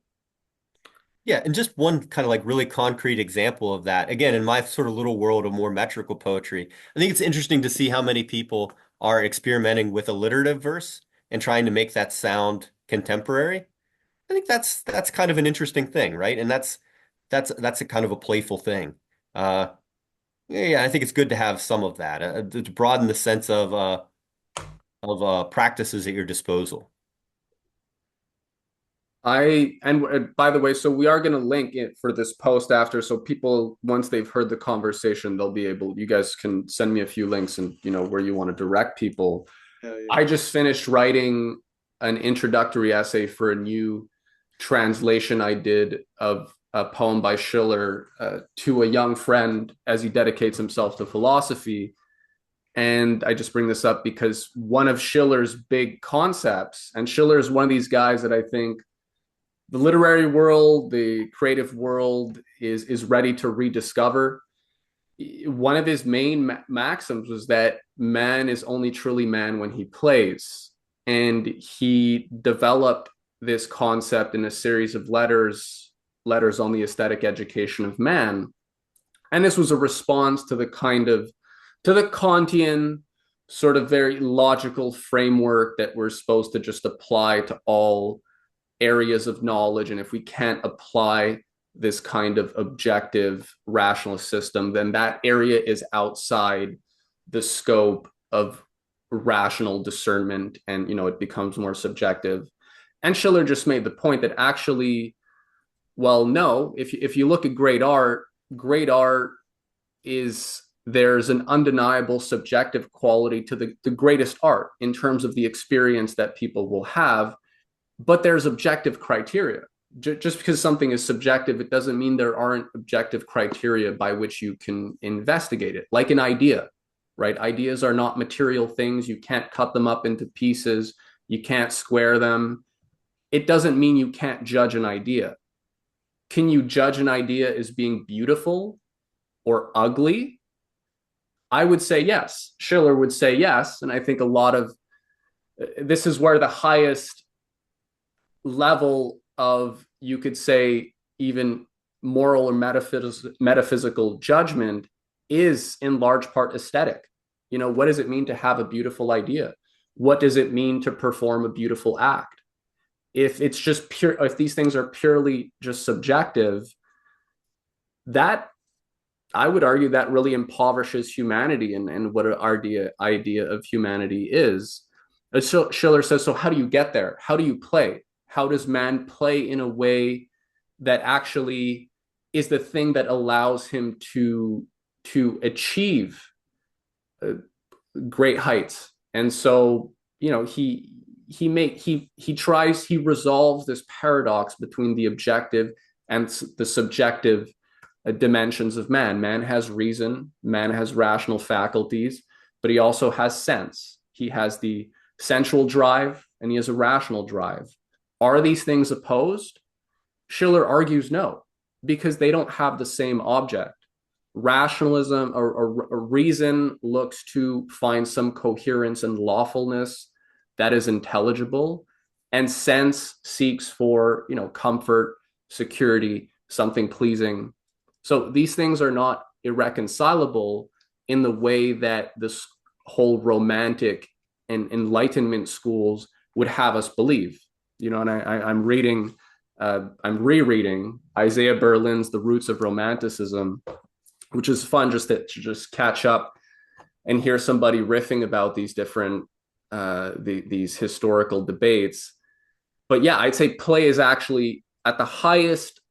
Yeah, and just one kind of like really concrete example of that. Again, in my sort of little world of more metrical poetry, I think it's interesting to see how many people are experimenting with alliterative verse and trying to make that sound contemporary. I think that's kind of an interesting thing, right? And that's a kind of a playful thing. Uh, yeah, I think it's good to have some of that to broaden the sense of practices at your disposal. By the way, so we are going to link it for this post after, so people, once they've heard the conversation, they'll be able, you guys can send me a few links and where you want to direct people. Yeah, yeah. I just finished writing an introductory essay for a new translation I did of a poem by Schiller to a young friend as he dedicates himself to philosophy. And I just bring this up because one of Schiller's big concepts, and Schiller is one of these guys that I think the literary world, the creative world is ready to rediscover. One of his main maxims was that man is only truly man when he plays, and he developed this concept in a series of letters on the aesthetic education of man. And this was a response to the Kantian sort of very logical framework that we're supposed to just apply to all areas of knowledge. And if we can't apply this kind of objective rationalist system, then that area is outside the scope of rational discernment, and it becomes more subjective. And Schiller just made the point that actually, well, no, if you look at great art is there's an undeniable subjective quality to the greatest art in terms of the experience that people will have, but there's objective criteria. Just because something is subjective, it doesn't mean there aren't objective criteria by which you can investigate it, like an idea, right? Ideas are not material things. You can't cut them up into pieces. You can't square them. It doesn't mean you can't judge an idea. Can you judge an idea as being beautiful or ugly? I would say yes. Schiller would say yes. And I think a lot of this is where the highest level of, you could say, even moral or metaphysical judgment is in large part aesthetic. What does it mean to have a beautiful idea? what does it mean to perform a beautiful act? If it's just pure, if these things are purely just subjective, that I would argue that really impoverishes humanity and what our idea of humanity is. As Schiller says, so how do you get there? How do you play? How does man play in a way that actually is the thing that allows him to achieve uh, great heights? And so, you know, he resolves this paradox between the objective and the subjective dimensions of man. Man has reason, man has rational faculties, but he also has sense. He has the sensual drive and he has a rational drive. Are these things opposed? Schiller argues no, because they don't have the same object. Rationalism or reason looks to find some coherence and lawfulness that is intelligible, and sense seeks for, you know, comfort, security, something pleasing. So these things are not irreconcilable in the way that this whole romantic and enlightenment schools would have us believe. You know, and I'm rereading Isaiah Berlin's The Roots of Romanticism, which is fun just to just catch up and hear somebody riffing about these different these historical debates. But yeah, I'd say play is actually at the highest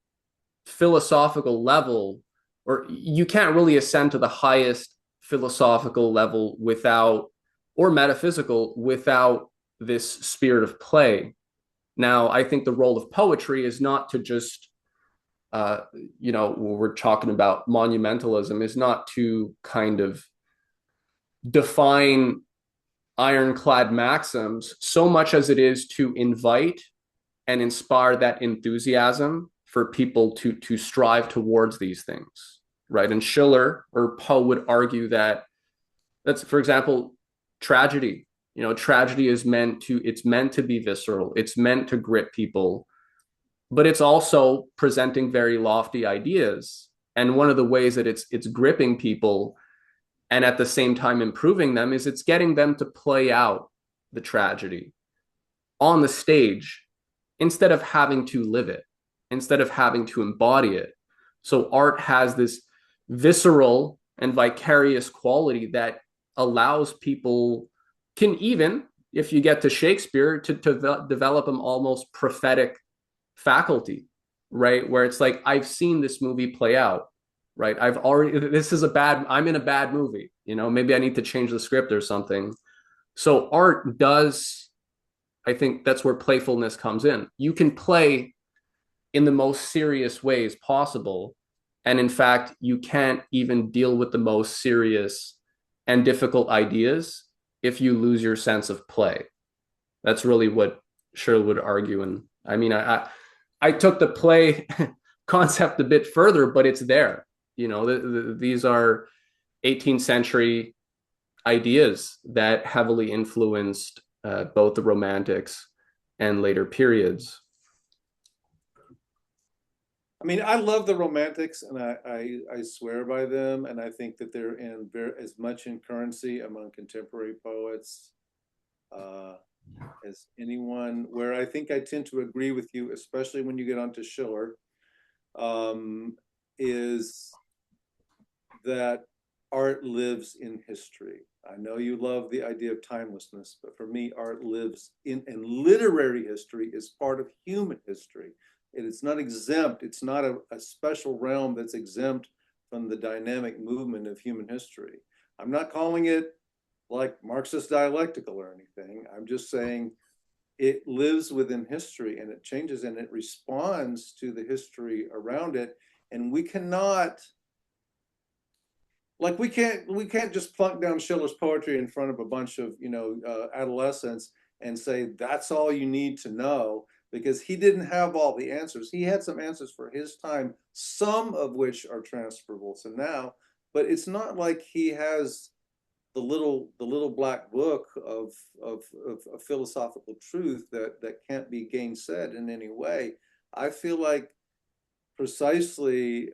philosophical level, or you can't really ascend to the highest philosophical level without, or metaphysical, without this spirit of play. Now, I think the role of poetry is not to just, you know, when we're talking about monumentalism, is not to kind of define ironclad maxims so much as it is to invite and inspire that enthusiasm for people to strive towards these things, right? And Schiller or Poe would argue that that's, for example, tragedy. You know, tragedy is it's meant to be visceral. It's meant to grip people, but it's also presenting very lofty ideas. And one of the ways that it's gripping people and at the same time improving them is it's getting them to play out the tragedy on the stage instead of having to live it, instead of having to embody it. So art has this visceral and vicarious quality that allows people, can even, if you get to Shakespeare, to develop an almost prophetic faculty, right? Where it's like, I've seen this movie play out, right? I'm in a bad movie, you know, maybe I need to change the script or something. So art does, I think that's where playfulness comes in. You can play in the most serious ways possible. And in fact, you can't even deal with the most serious and difficult ideas if you lose your sense of play. That's really what Shirley would argue. And I mean, I took the play concept a bit further, but it's there. You know, these are 18th century ideas that heavily influenced both the Romantics and later periods. I mean, I love the Romantics, and I swear by them, and I think that they're in as much in currency among contemporary poets as anyone. Where I think I tend to agree with you, especially when you get onto Schiller, is that art lives in history. I know you love the idea of timelessness, but for me, art lives in, and literary history is part of human history. It's not exempt. It's not a special realm that's exempt from the dynamic movement of human history. I'm not calling it like Marxist dialectical or anything. I'm just saying it lives within history and it changes and it responds to the history around it. And we cannot, like, we can't just plunk down Schiller's poetry in front of a bunch of, you know, adolescents and say that's all you need to know, because he didn't have all the answers. He had some answers for his time, some of which are transferable to now, but it's not like he has the little black book of philosophical truth that can't be gainsaid in any way. I feel like precisely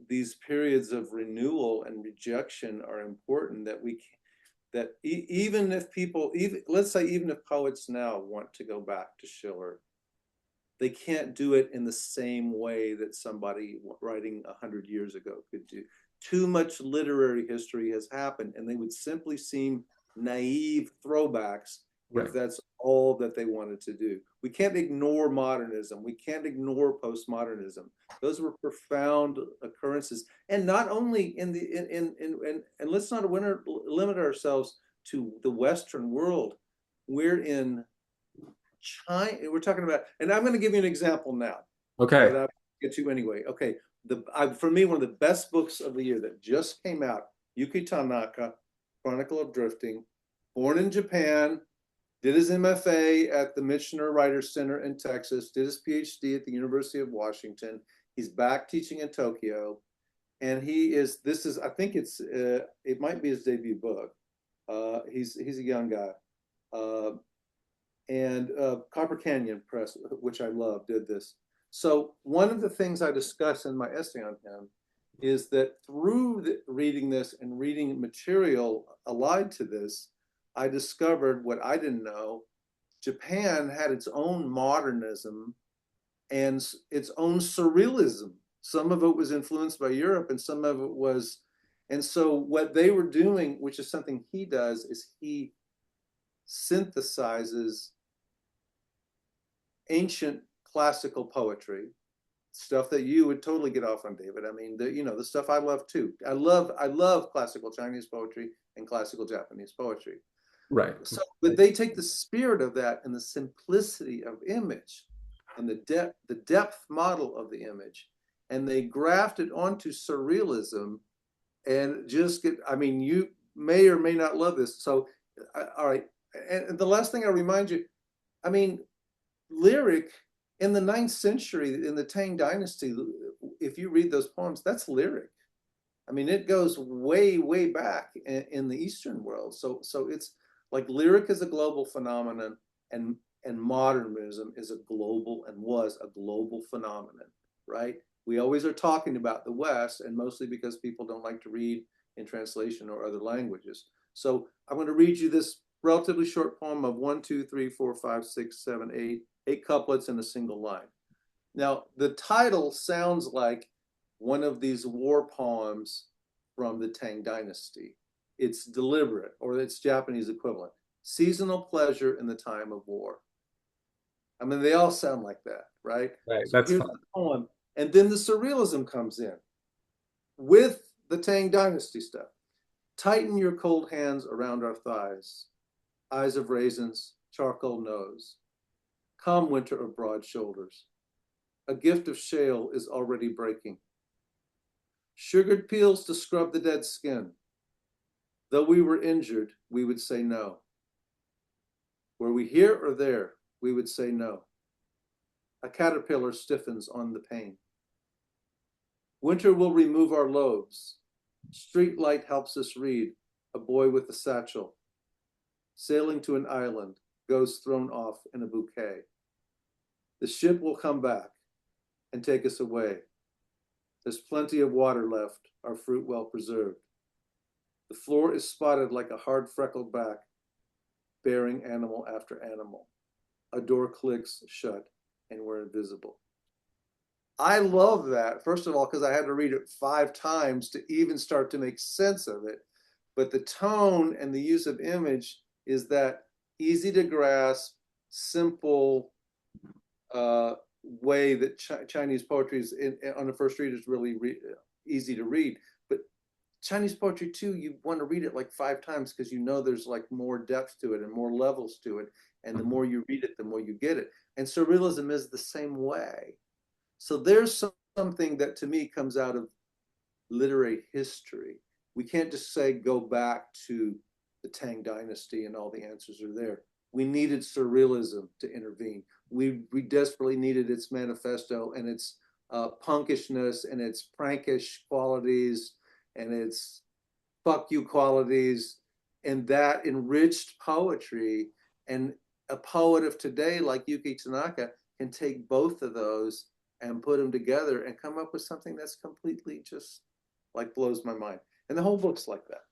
these periods of renewal and rejection are important, that that even if people, let's say even if poets now want to go back to Schiller, they can't do it in the same way that somebody writing 100 years ago could do. Too much literary history has happened, and they would simply seem naive throwbacks Right. if that's all that they wanted to do. We can't ignore modernism. We can't ignore postmodernism. Those were profound occurrences, and not only in the and let's not limit ourselves to the Western world. We're in China. We're talking about, and I'm going to give you an example now. Okay. But I'll get to anyway. Okay, for me, one of the best books of the year that just came out, Yuki Tanaka, Chronicle of Drifting, born in Japan, did his MFA at the Michener Writers Center in Texas, did his PhD at the University of Washington. He's back teaching in Tokyo, and I think it might be his debut book. He's a young guy. And Copper Canyon Press, which I love, did this. So one of the things I discuss in my essay on him is that through reading this and reading material allied to this, I discovered what I didn't know. Japan had its own modernism and its own surrealism. Some of it was influenced by Europe and some of it was, and so what they were doing, which is something he does, is he synthesizes ancient classical poetry, stuff that you would totally get off on, David. I mean, the stuff I love too. I love classical Chinese poetry and classical Japanese poetry. Right. So, but they take the spirit of that and the simplicity of image and the depth model of the image, and they graft it onto surrealism and just get, I mean, you may or may not love this. So, all right. And the last thing I remind you, I mean, lyric in the 9th century, in the Tang Dynasty, if you read those poems, that's lyric. I mean, it goes way, way back in the Eastern world. So it's like lyric is a global phenomenon, and modernism is a global and was a global phenomenon, right? We always are talking about the West, and mostly because people don't like to read in translation or other languages. So I'm going to read you this relatively short poem of 1, 2, 3, 4, 5, 6, 7, 8 couplets in a single line. Now, the title sounds like one of these war poems from the Tang Dynasty. It's deliberate, or its Japanese equivalent. Seasonal pleasure in the time of war. I mean, they all sound like that, right? Right. So That's here's fun. the poem. And then the surrealism comes in with the Tang Dynasty stuff. Tighten your cold hands around our thighs. Eyes of raisins, charcoal nose. Calm winter of broad shoulders. A gift of shale is already breaking. Sugared peels to scrub the dead skin. Though we were injured, we would say no. Were we here or there, we would say no. A caterpillar stiffens on the pane. Winter will remove our loaves. Street light helps us read. A boy with a satchel. Sailing to an island, goes thrown off in a bouquet. The ship will come back and take us away. There's plenty of water left, our fruit well preserved. The floor is spotted like a hard freckled back, bearing animal after animal. A door clicks shut and we're invisible. I love that, first of all, because I had to read it 5 times to even start to make sense of it. But the tone and the use of image is that easy to grasp, simple way that Chinese poetry is on the first read is really easy to read. But Chinese poetry too, you want to read it like 5 times because you know there's like more depth to it and more levels to it. And the more you read it, the more you get it. And surrealism is the same way. So there's something that to me comes out of literary history. We can't just say go back to the Tang Dynasty and all the answers are there. We needed surrealism to intervene. We desperately needed its manifesto and its punkishness and its prankish qualities and its fuck you qualities, and that enriched poetry. And a poet of today like Yuki Tanaka can take both of those and put them together and come up with something that's completely just like blows my mind. And the whole book's like that.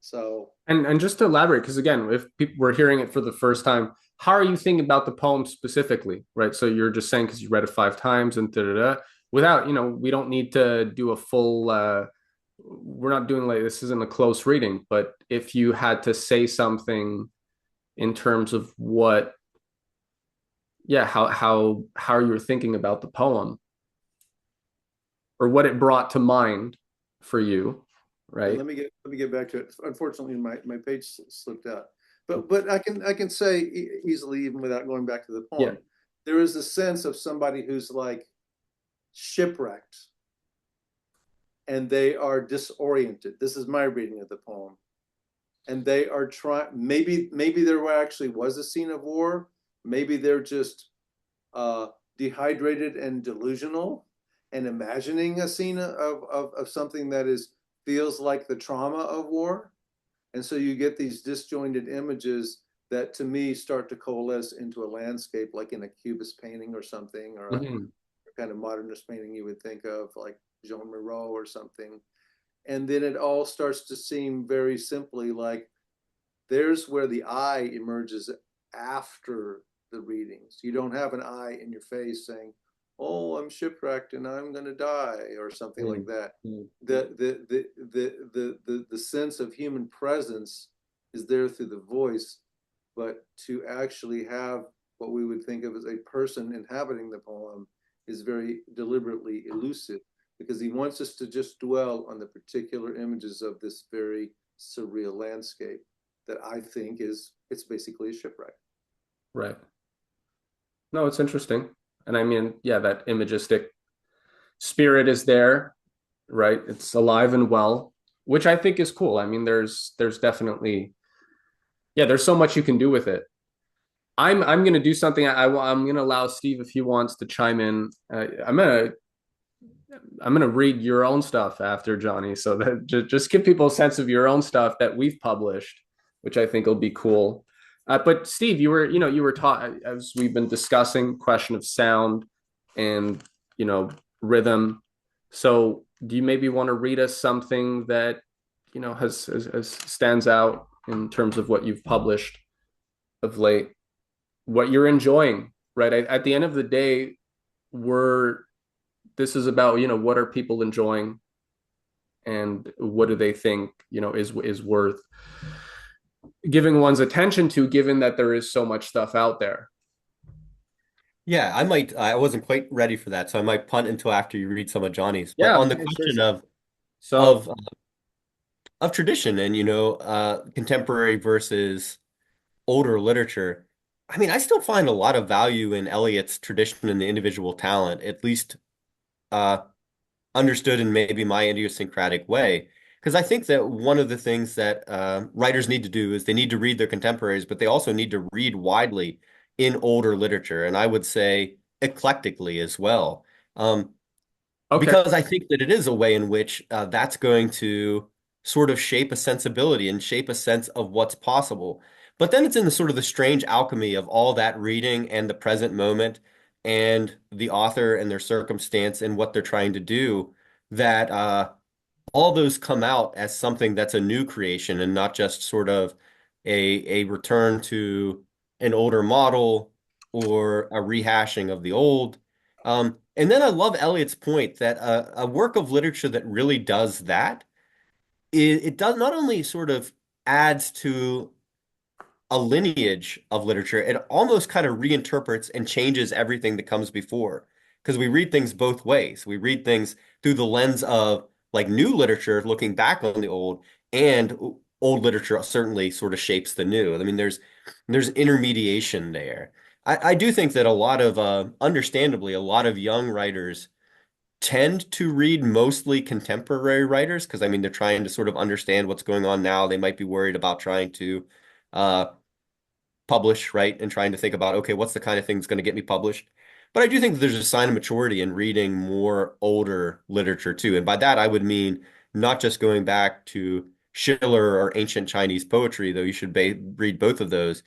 So And just to elaborate, because again, if people were hearing it for the first time, how are you thinking about the poem specifically, right? So you're just saying because you read it 5 times and da da da. Without, we don't need to do a full. We're not doing like this isn't a close reading, but if you had to say something in terms of what, yeah, how you were thinking about the poem or what it brought to mind for you, yeah, right? let me get back to it. Unfortunately, my page slipped out, but I can say easily, even without going back to the Yeah. poem, there is a sense of somebody who's like shipwrecked and they are disoriented. This is my reading of the poem, and they are trying. Maybe there actually was a scene of war. Maybe they're just dehydrated and delusional, and imagining a scene of something that is feels like the trauma of war. And so you get these disjointed images that to me start to coalesce into a landscape, like in a cubist painting or something, or a Mhm. kind of modernist painting you would think of, like Jean Miro or something. And then it all starts to seem very simply like there's where the I emerges after the readings. You don't have an I in your face saying, "Oh, I'm shipwrecked and I'm going to die," or something like that. Mhm. The sense of human presence is there through the voice, but to actually have what we would think of as a person inhabiting the poem is very deliberately elusive, because he wants us to just dwell on the particular images of this very surreal landscape that I think it's basically a shipwreck. Right. No, it's interesting. And I mean, yeah, that imagistic spirit is there, right? It's alive and well, which I think is cool. I mean, there's definitely yeah, there's so much you can do with it. I'm gonna do something. I'm gonna allow Steve if he wants to chime in. I'm gonna read your own stuff after Johnny, so that just give people a sense of your own stuff that we've published, which I think will be cool. But Steve, you were taught as we've been discussing question of sound and you know rhythm. So do you maybe want to read us something that has stands out in terms of what you've published of late, what you're enjoying, right? At the end of the day, we're this is about what are people enjoying and what do they think is worth giving one's attention to, given that there is so much stuff out there. Yeah, I wasn't quite ready for that, so I might punt until after you read some of Johnny's. But Yeah, on the yeah, sure, question sure. of So of of tradition and contemporary versus older literature, I mean, I still find a lot of value in Eliot's tradition and the individual talent, at least uh, understood in maybe my idiosyncratic way. Because I think that one of the things that writers need to do is they need to read their contemporaries, but they also need to read widely in older literature, and I would say eclectically as well. Um, okay. because I think that it is a way in which that's going to sort of shape a sensibility and shape a sense of what's possible. But then it's in the sort of the strange alchemy of all that reading and the present moment and the author and their circumstance and what they're trying to do that all those come out as something that's a new creation and not just sort of a return to an older model or a rehashing of the old. And then I love Eliot's point that a work of literature that really does that, it does not only sort of adds to a lineage of literature, it almost kind of reinterprets and changes everything that comes before. Because we read things both ways. We read things through the lens of like new literature, looking back on the old, and old literature certainly sort of shapes the new. I mean, there's intermediation there. I do think that a lot of, understandably, a lot of young writers tend to read mostly contemporary writers because I mean they're trying to sort of understand what's going on now. They might be worried about trying to uh, publish, right? And trying to think about, okay, what's the kind of thing that's going to get me published? But I do think that there's a sign of maturity in reading more older literature too. And by that, I would mean not just going back to Schiller or ancient Chinese poetry, though you should read both of those.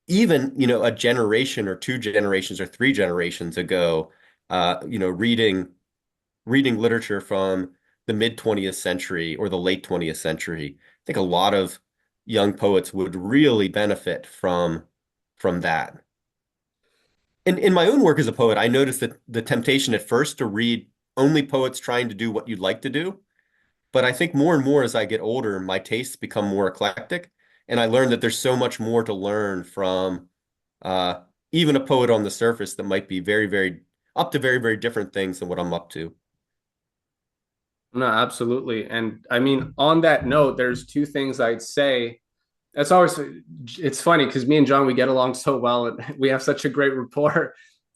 Even, a generation or two generations or three generations ago, reading literature from the mid 20th century or the late 20th century think a lot of young poets would really benefit from that. In my own work as a poet, I noticed that the temptation at first to read only poets trying to do what you'd like to do. But I think more and more as I get older, my tastes become more eclectic, and I learned that there's so much more to learn from uh, even a poet on the surface that might be very up to very different things than what I'm up to. No, absolutely. And I mean, on that note, there's two things I'd say. That's always, it's funny because me and John, we get along so well and we have such a great rapport.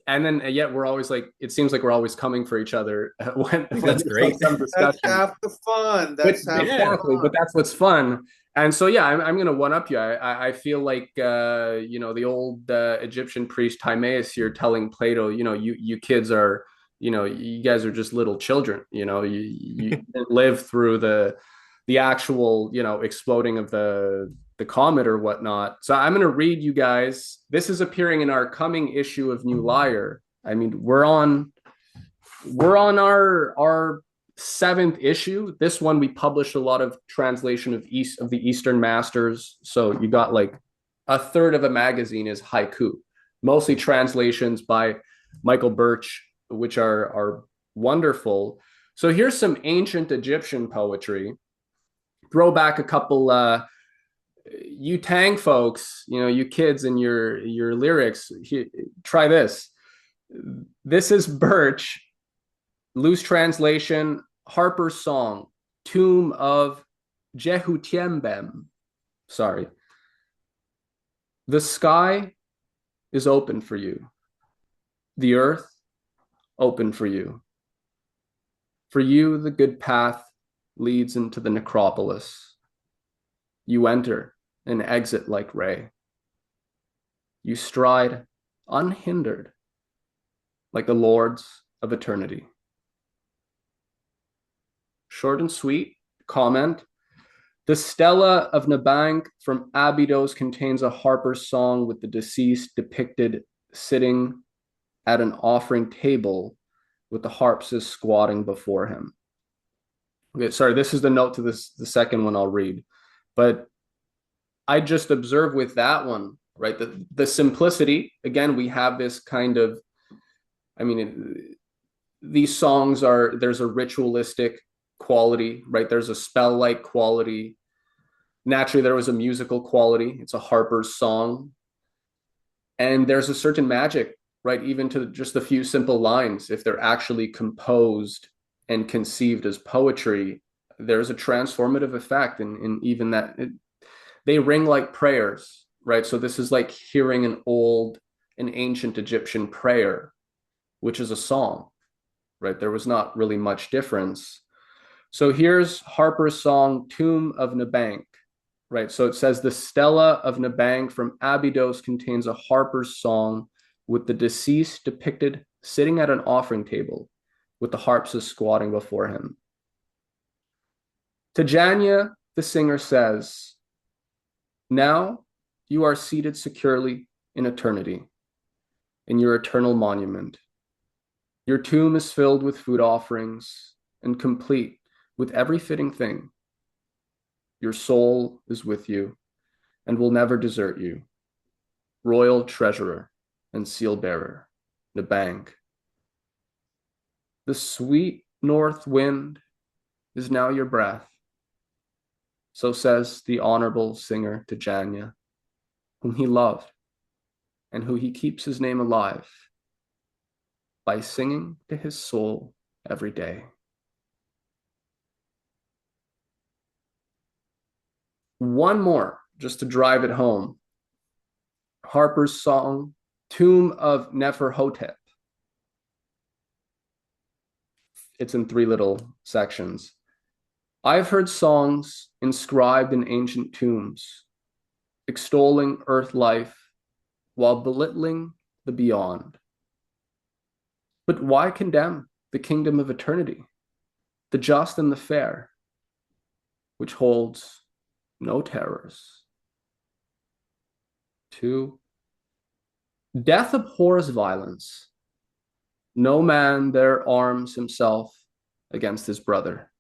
And then yet we're always like, it seems like we're always coming for each other I think when that's there's like great. some That's discussion, half the fun. which That's half the Yeah. exactly, but fun. that's what's fun. And so, yeah, I'm going to one up you. I feel like, the old Egyptian priest Timaeus here telling Plato, you kids are, you guys are just little children, you didn't live through the actual, exploding of the comet or whatnot. So I'm going to read you guys. This is appearing in our coming issue of New Lyre. I mean, we're on our seventh issue. This one we published a lot of translation of the Eastern Masters. So you got like a third of a magazine is haiku, mostly translations by Michael Birch, which are wonderful. So here's some ancient Egyptian poetry. Throw back a couple you Tang folks, you kids and your lyrics. Try this. This is Birch, loose translation, Harper's song, Tomb of Jehutiembem. Sorry. The sky is open for you. The earth open for you. For you, the good path leads into the necropolis. You enter and exit like Ray. You stride unhindered like the lords of eternity. Short and sweet comment. The Stela of Nabank from Abydos contains a harper's song with the deceased depicted sitting at an offering table with the harpist squatting before him. Okay, sorry, this is the note to the second one I'll read. But I just observe with that one, right? The simplicity, again, we have this kind of, I mean, these songs there's a ritualistic quality, right? There's a spell-like quality. Naturally, there was a musical quality. It's a harper's song. And there's a certain magic, right? Even to just a few simple lines, if they're actually composed and conceived as poetry, there's a transformative effect. And even that, they ring like prayers, right? So this is like hearing an ancient Egyptian prayer, which is a song, right? There was not really much difference. So here's Harper's song, Tomb of Nabank, right? So it says the Stela of Nabank from Abydos contains a harper's song with the deceased depicted sitting at an offering table with the harpist squatting before him. To Janya, the singer says, now you are seated securely in eternity, in your eternal monument. Your tomb is filled with food offerings and complete with every fitting thing. Your soul is with you and will never desert you. Royal treasurer and seal bearer, Nabank. The sweet north wind is now your breath. So says the honorable singer to Janya, whom he loved and who he keeps his name alive by singing to his soul every day. One more, just to drive it home. Harper's song, Tomb of Neferhotep. It's in three little sections. I've heard songs inscribed in ancient tombs, extolling earth life while belittling the beyond. But why condemn the kingdom of eternity, the just and the fair, which holds no terrors? 2. Death abhors violence. No man there arms himself against his brother.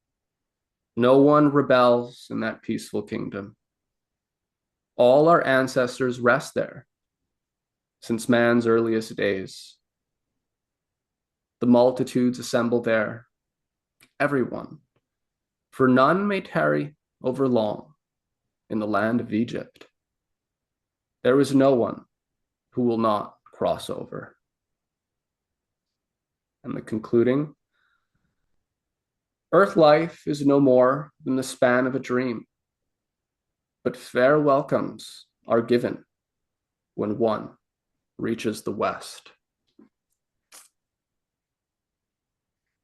No one rebels in that peaceful kingdom. All our ancestors rest there since man's earliest days. The multitudes assemble there, everyone, for none may tarry over long in the land of Egypt. There is no one who will not cross over. And the concluding, earth life is no more than the span of a dream, but fair welcomes are given when one reaches the west.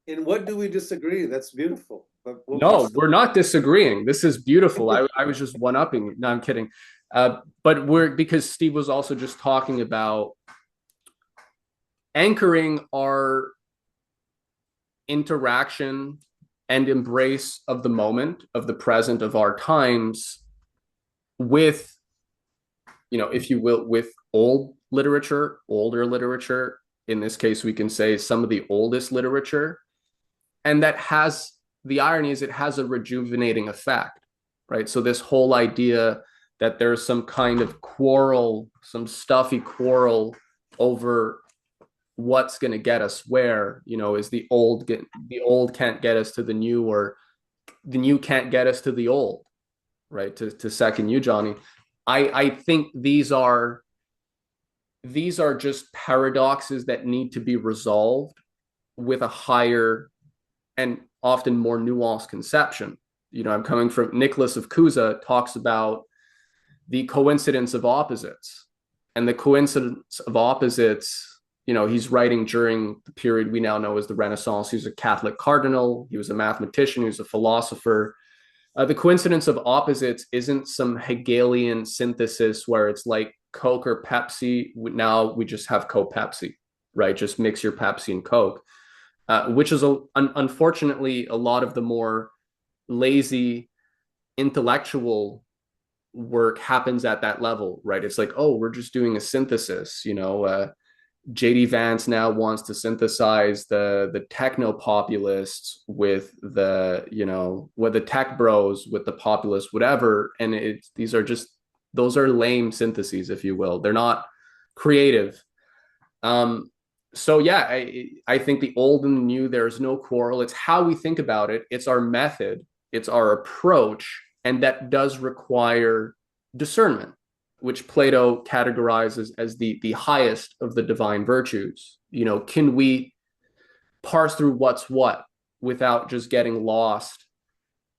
In what do we disagree? That's beautiful. But No, we're not disagreeing. This is beautiful. I was just one-upping. No, I'm kidding. But because Steve was also just talking about anchoring our interaction and embrace of the moment, of the present, of our times with, if you will, with old literature, older literature. In this case, we can say some of the oldest literature. And that has, the irony is it has a rejuvenating effect, right? So this whole idea that there's some kind of quarrel, some stuffy quarrel over what's going to get us where, is the old can't get us to the new, or the new can't get us to the old, right? To second you, Johnny, I think these are just paradoxes that need to be resolved with a higher and often more nuanced conception. I'm coming from Nicholas of Cusa talks about the coincidence of opposites, and the coincidence of opposites. He's writing during the period we now know as the Renaissance. He was a Catholic cardinal. He was a mathematician. He was a philosopher. The coincidence of opposites isn't some Hegelian synthesis where it's like Coke or Pepsi. Now we just have Coke Pepsi, right? Just mix your Pepsi and Coke, which is unfortunately a lot of the more lazy intellectual work happens at that level, right? It's like, oh, we're just doing a synthesis. JD Vance now wants to synthesize the techno populists with with the tech bros with the populists, whatever. And those are lame syntheses, if you will. They're not creative. So yeah, I think the old and the new, there's no quarrel. It's how we think about it. It's our method. It's our approach. And that does require discernment, which Plato categorizes as the highest of the divine virtues. Can we parse through what's what without just getting lost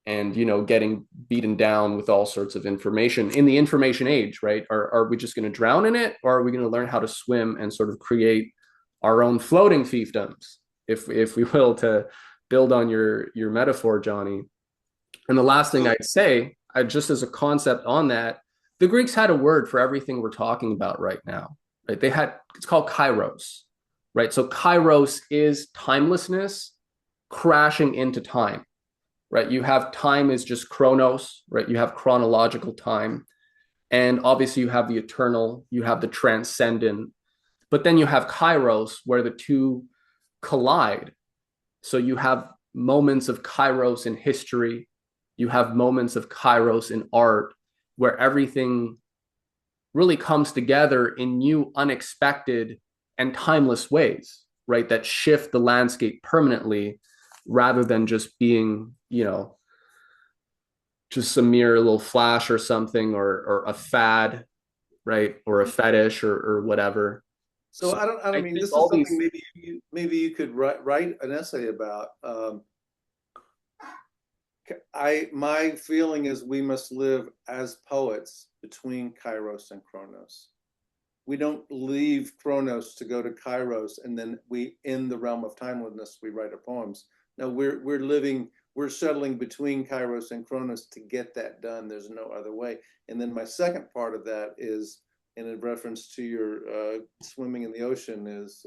and, getting beaten down with all sorts of information in the information age, right? Are we just going to drown in it, or are we going to learn how to swim and sort of create our own floating fiefdoms, if we will, to build on your metaphor, Johnny? And the last thing I'd say, just as a concept on that, the Greeks had a word for everything we're talking about right now, right? It's called Kairos, right? So Kairos is timelessness crashing into time, right? You have time is just chronos, right? You have chronological time. And obviously you have the eternal, you have the transcendent, but then you have Kairos where the two collide. So you have moments of Kairos in history, you have moments of Kairos in art, where everything really comes together in new, unexpected, and timeless ways, right? That shift the landscape permanently rather than just being, just some mere little flash or something, or a fad, right? Or a fetish, or whatever. So I don't mean, think this is all something these, maybe you could write an essay about. My feeling is we must live as poets between Kairos and Chronos. We don't leave Chronos to go to Kairos, and then we, in the realm of timelessness, we write our poems. No, we're settling between Kairos and Chronos to get that done. There's no other way. And then my second part of that is, in a reference to your swimming in the ocean, is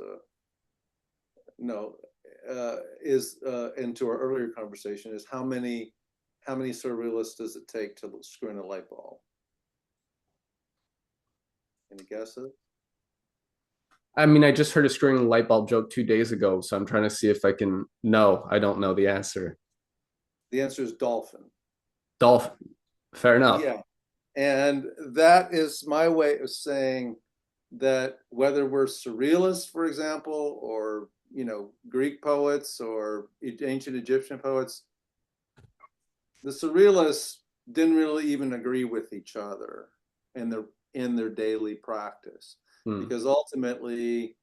into our earlier conversation, is how many surrealists does it take to screw in a light bulb? Any guesses? I mean, I just heard a screwing the light bulb joke 2 days ago, so I'm trying to see if I can. No, I don't know the answer. The answer is dolphin. Dolphin. Fair enough. Yeah. And that is my way of saying that whether we're surrealists, for example, or Greek poets or ancient Egyptian poets, the surrealists didn't really even agree with each other in their daily practice, because ultimately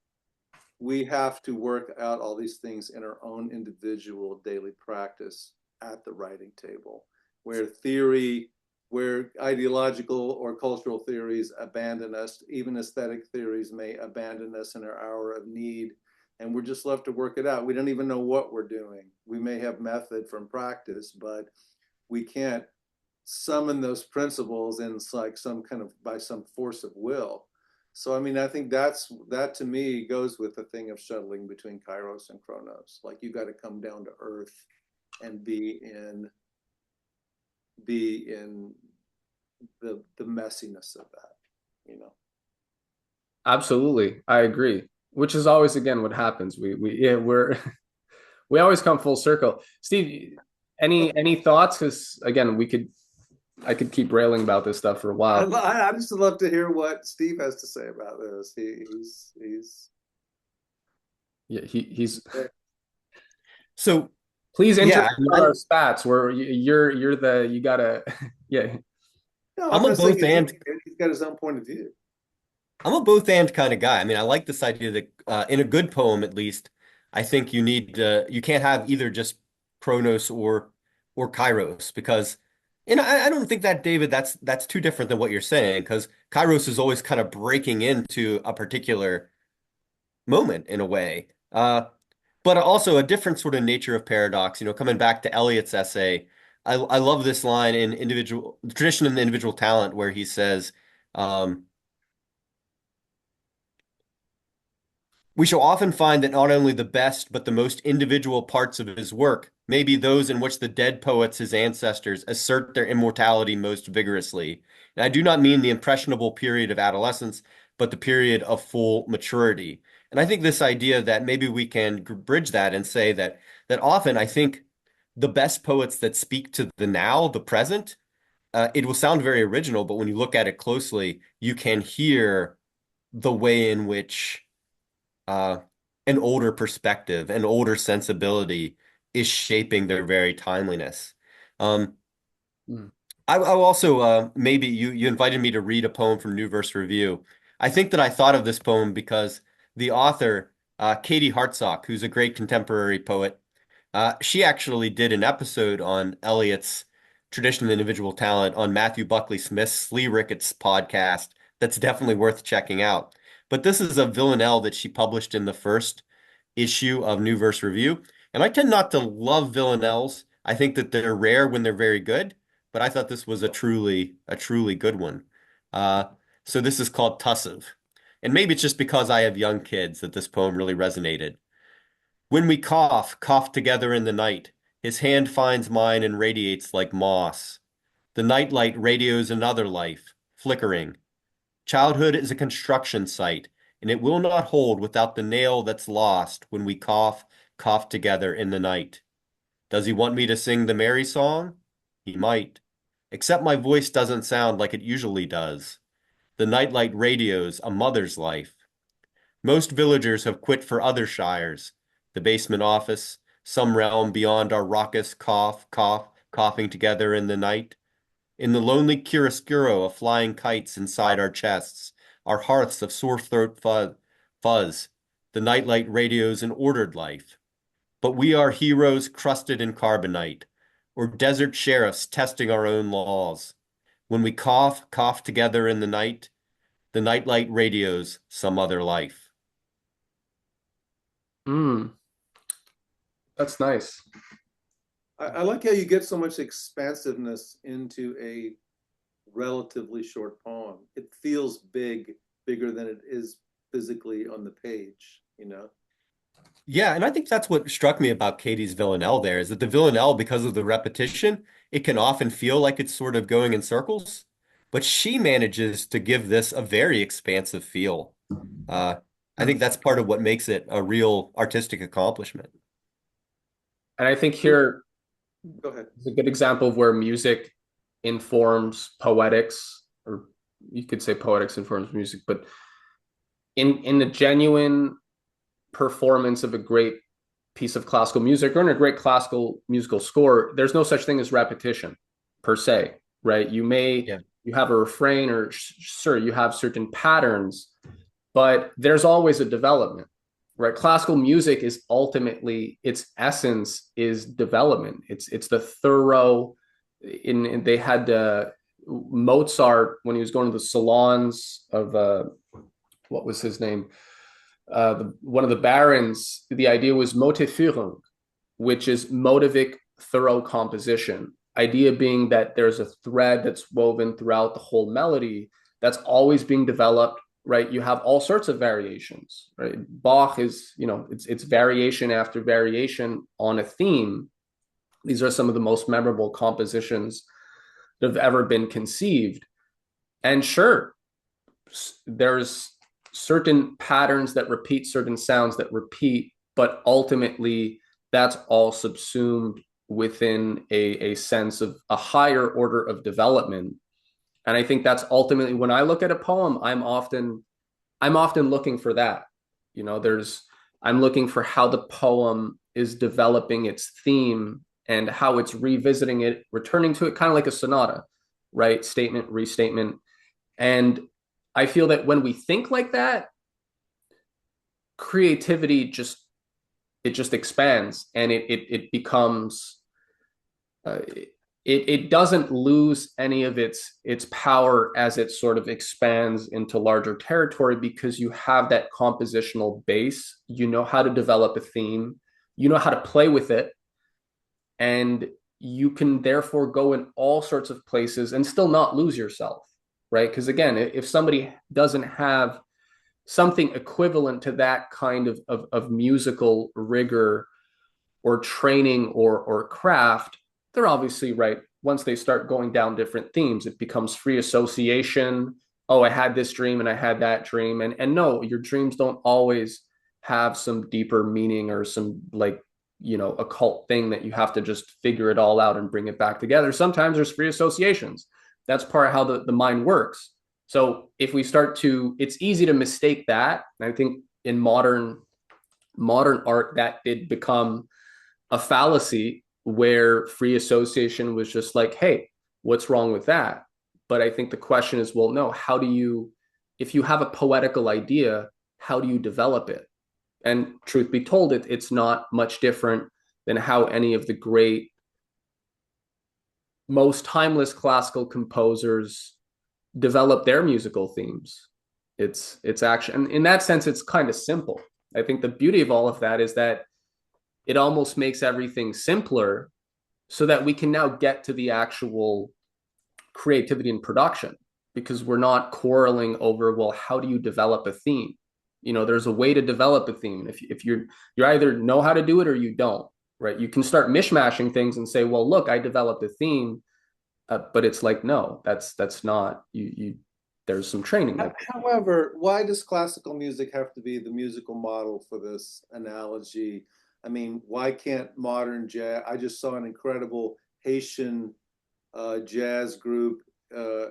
we have to work out all these things in our own individual daily practice at the writing table, where ideological or cultural theories abandon us, even aesthetic theories may abandon us in our hour of need, and we're just left to work it out. We don't even know what we're doing. We may have method from practice, but we can't summon those principles in like some kind of by some force of will. So I mean, I think that to me goes with the thing of shuttling between Kairos and Chronos. Like you got to come down to earth and be in the messiness of that. Absolutely. I agree. Which is always again what happens. We're we always come full circle. Steve, any thoughts? Because again, I could keep railing about this stuff for a while. I just love to hear what Steve has to say about this. He's Yeah, he's So please yeah, interrupt our spats where you're the you gotta yeah. no, I'm I'm a not saying both and he's got his own point of view. I'm a both and kind of guy. I mean, I like this idea that in a good poem, at least, I think you can't have either just Chronos or Kairos because, and I don't think that, David, that's too different than what you're saying because Kairos is always kind of breaking into a particular moment in a way. But also a different sort of nature of paradox. Coming back to Eliot's essay, I love this line in individual tradition and individual talent where he says. We shall often find that not only the best, but the most individual parts of his work may be those in which the dead poets, his ancestors, assert their immortality most vigorously. And I do not mean the impressionable period of adolescence, but the period of full maturity. And I think this idea that maybe we can bridge that and say that often I think the best poets that speak to the now, the present, it will sound very original, but when you look at it closely, you can hear the way in which uh, an older perspective, an older sensibility is shaping their very timeliness. Um, Mm. I also maybe you invited me to read a poem from New Verse Review. I think that I thought of this poem because the author, Katie Hartsock, who's a great contemporary poet, she actually did an episode on Eliot's Tradition of Individual Talent on Matthew Buckley Smith's Slee Ricketts podcast. That's definitely worth checking out. But this is a villanelle that she published in the first issue of New Verse Review. And I tend not to love villanelles. I think that they're rare when they're very good, but I thought this was a truly good one. Uh, so this is called Tussive. And maybe it's just because I have young kids that this poem really resonated. When we cough, cough together in the night, his hand finds mine and radiates like moss. The nightlight radios another life, flickering. Childhood is a construction site, and it will not hold without the nail that's lost when we cough, cough together in the night. Does he want me to sing the merry song? He might, except my voice doesn't sound like it usually does. The nightlight radios a mother's life. Most villagers have quit for other shires, the basement office, some realm beyond our raucous cough, cough, coughing together in the night. In the lonely chiaroscuro of flying kites inside our chests, our hearths of sore throat fuzz, the nightlight radios an ordered life. But we are heroes crusted in carbonite, or desert sheriffs testing our own laws. When we cough, cough together in the nightlight radios some other life. Mm, that's nice. I like how you get so much expansiveness into a relatively short poem. It feels bigger than it is physically on the page. Yeah, and I think that's what struck me about Katie's Villanelle there is that the Villanelle, because of the repetition, it can often feel like it's sort of going in circles, but she manages to give this a very expansive feel. Uh, I think that's part of what makes it a real artistic accomplishment. And I think here Go ahead. It's a good example of where music informs poetics, or you could say poetics informs music, but in the genuine performance of a great piece of classical music or in a great classical musical score, there's no such thing as repetition per se, right? Yeah. You have a refrain, or sure, you have certain patterns, but there's always a development, right? Classical music is ultimately, its essence is development. It's the thorough, in they had Mozart, when he was going to the salons of what was his name, one of the barons, the idea was Motivführung, which is motivic thorough composition. Idea being that there's a thread that's woven throughout the whole melody that's always being developed, right? You have all sorts of variations, right? Bach is, it's variation after variation on a theme. These are some of the most memorable compositions that have ever been conceived. And sure, there's certain patterns that repeat, certain sounds that repeat, but ultimately that's all subsumed within a sense of a higher order of development. And I think that's ultimately, when I look at a poem, I'm often looking for that. There's I'm looking for how the poem is developing its theme and how it's revisiting it, returning to it, kind of like a sonata, right? Statement, restatement. And I feel that when we think like that, creativity just expands, and it becomes it doesn't lose any of its power as it sort of expands into larger territory, because you have that compositional base. You know how to develop a theme, you know how to play with it, and you can therefore go in all sorts of places and still not lose yourself, right? Because again, if somebody doesn't have something equivalent to that kind of musical rigor or training or craft, they're obviously right. Once they start going down different themes, it becomes free association. Oh, I had this dream and I had that dream. And no, your dreams don't always have some deeper meaning or some, like, occult thing that you have to just figure it all out and bring it back together. Sometimes there's free associations. That's part of how the mind works. So if we start to, it's easy to mistake that. And I think in modern art, that did become a fallacy, where free association was just like, hey, what's wrong with that? But I think the question is, well, no, if you have a poetical idea, how do you develop it? And truth be told, it's not much different than how any of the great, most timeless classical composers develop their musical themes. It's actually, and in that sense, it's kind of simple. I think the beauty of all of that is that it almost makes everything simpler, so that we can now get to the actual creativity and production, because we're not quarreling over, well, how do you develop a theme? There's a way to develop a theme. If you either know how to do it or you don't, right? You can start mishmashing things and say, well, look, I developed a theme, but it's like, no, that's not you. There's some training. However, why does classical music have to be the musical model for this analogy? I mean, why can't modern jazz? I just saw an incredible Haitian jazz group 2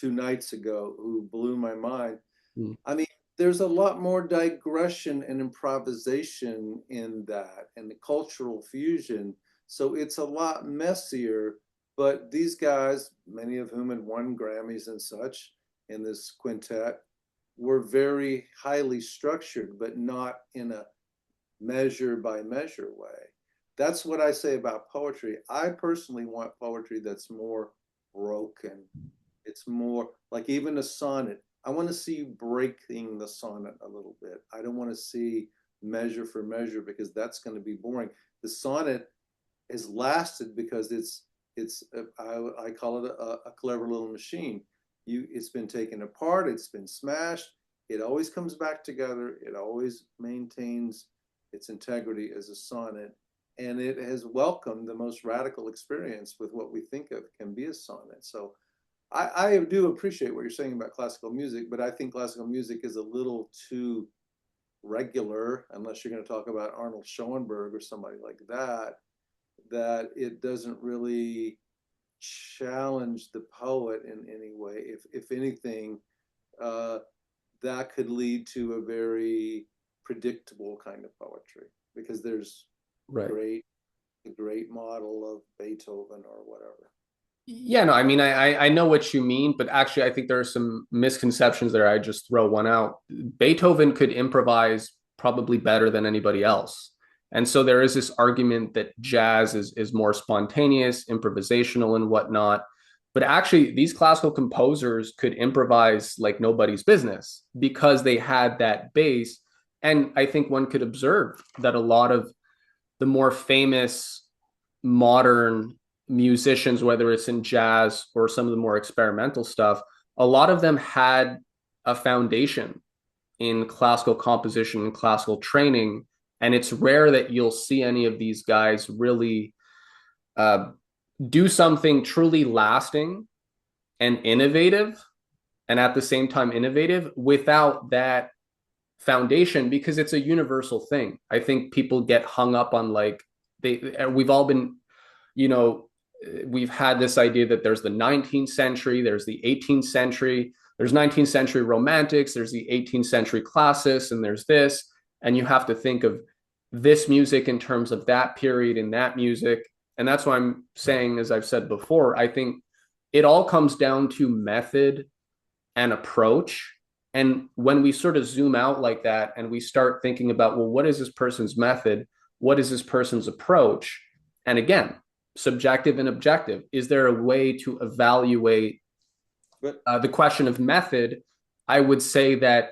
nights ago who blew my mind. Mm. I mean, there's a lot more digression and improvisation in that, and the cultural fusion. So it's a lot messier. But these guys, many of whom had won Grammys and such in this quintet, were very highly structured, but not in a measure by measure way. That's what I say about poetry. I personally want poetry that's more broken. It's more like, even a sonnet. I want to see you breaking the sonnet a little bit. I don't want to see measure for measure, because that's going to be boring. The sonnet has lasted because I call it a clever little machine. It's been taken apart, it's been smashed, it always comes back together, it always maintains its integrity as a sonnet, and it has welcomed the most radical experience with what we think of can be a sonnet. So I do appreciate what you're saying about classical music, but I think classical music is a little too regular, unless you're going to talk about Arnold Schoenberg or somebody like that. that it doesn't really challenge the poet in any way. If anything, uh, that could lead to a very predictable kind of poetry, because there's Right. great the great model of Beethoven or whatever. Yeah, no, I mean, I know what you mean, but actually, I think there are some misconceptions there. I just throw one out. Beethoven could improvise probably better than anybody else. And so there is this argument that jazz is more spontaneous, improvisational, and whatnot. But actually, these classical composers could improvise like nobody's business because they had that base. And I think one could observe that a lot of the more famous modern musicians, whether it's in jazz or some of the more experimental stuff, a lot of them had a foundation in classical composition and classical training. And it's rare that you'll see any of these guys really uh, do something truly lasting and innovative, and at the same time innovative without that foundation, because it's a universal thing. I think people get hung up on like we've all been, you know, we've had this idea that there's the 19th century, there's the 18th century, there's 19th century romantics, there's the 18th century classics, and there's this. And you have to think of this music in terms of that period and that music. And that's why I'm saying, as I've said before, I think it all comes down to method and approach. And when we sort of zoom out like that and we start thinking about, well, what is this person's method? What is this person's approach? And again, subjective and objective. Is there a way to evaluate the question of method? I would say that,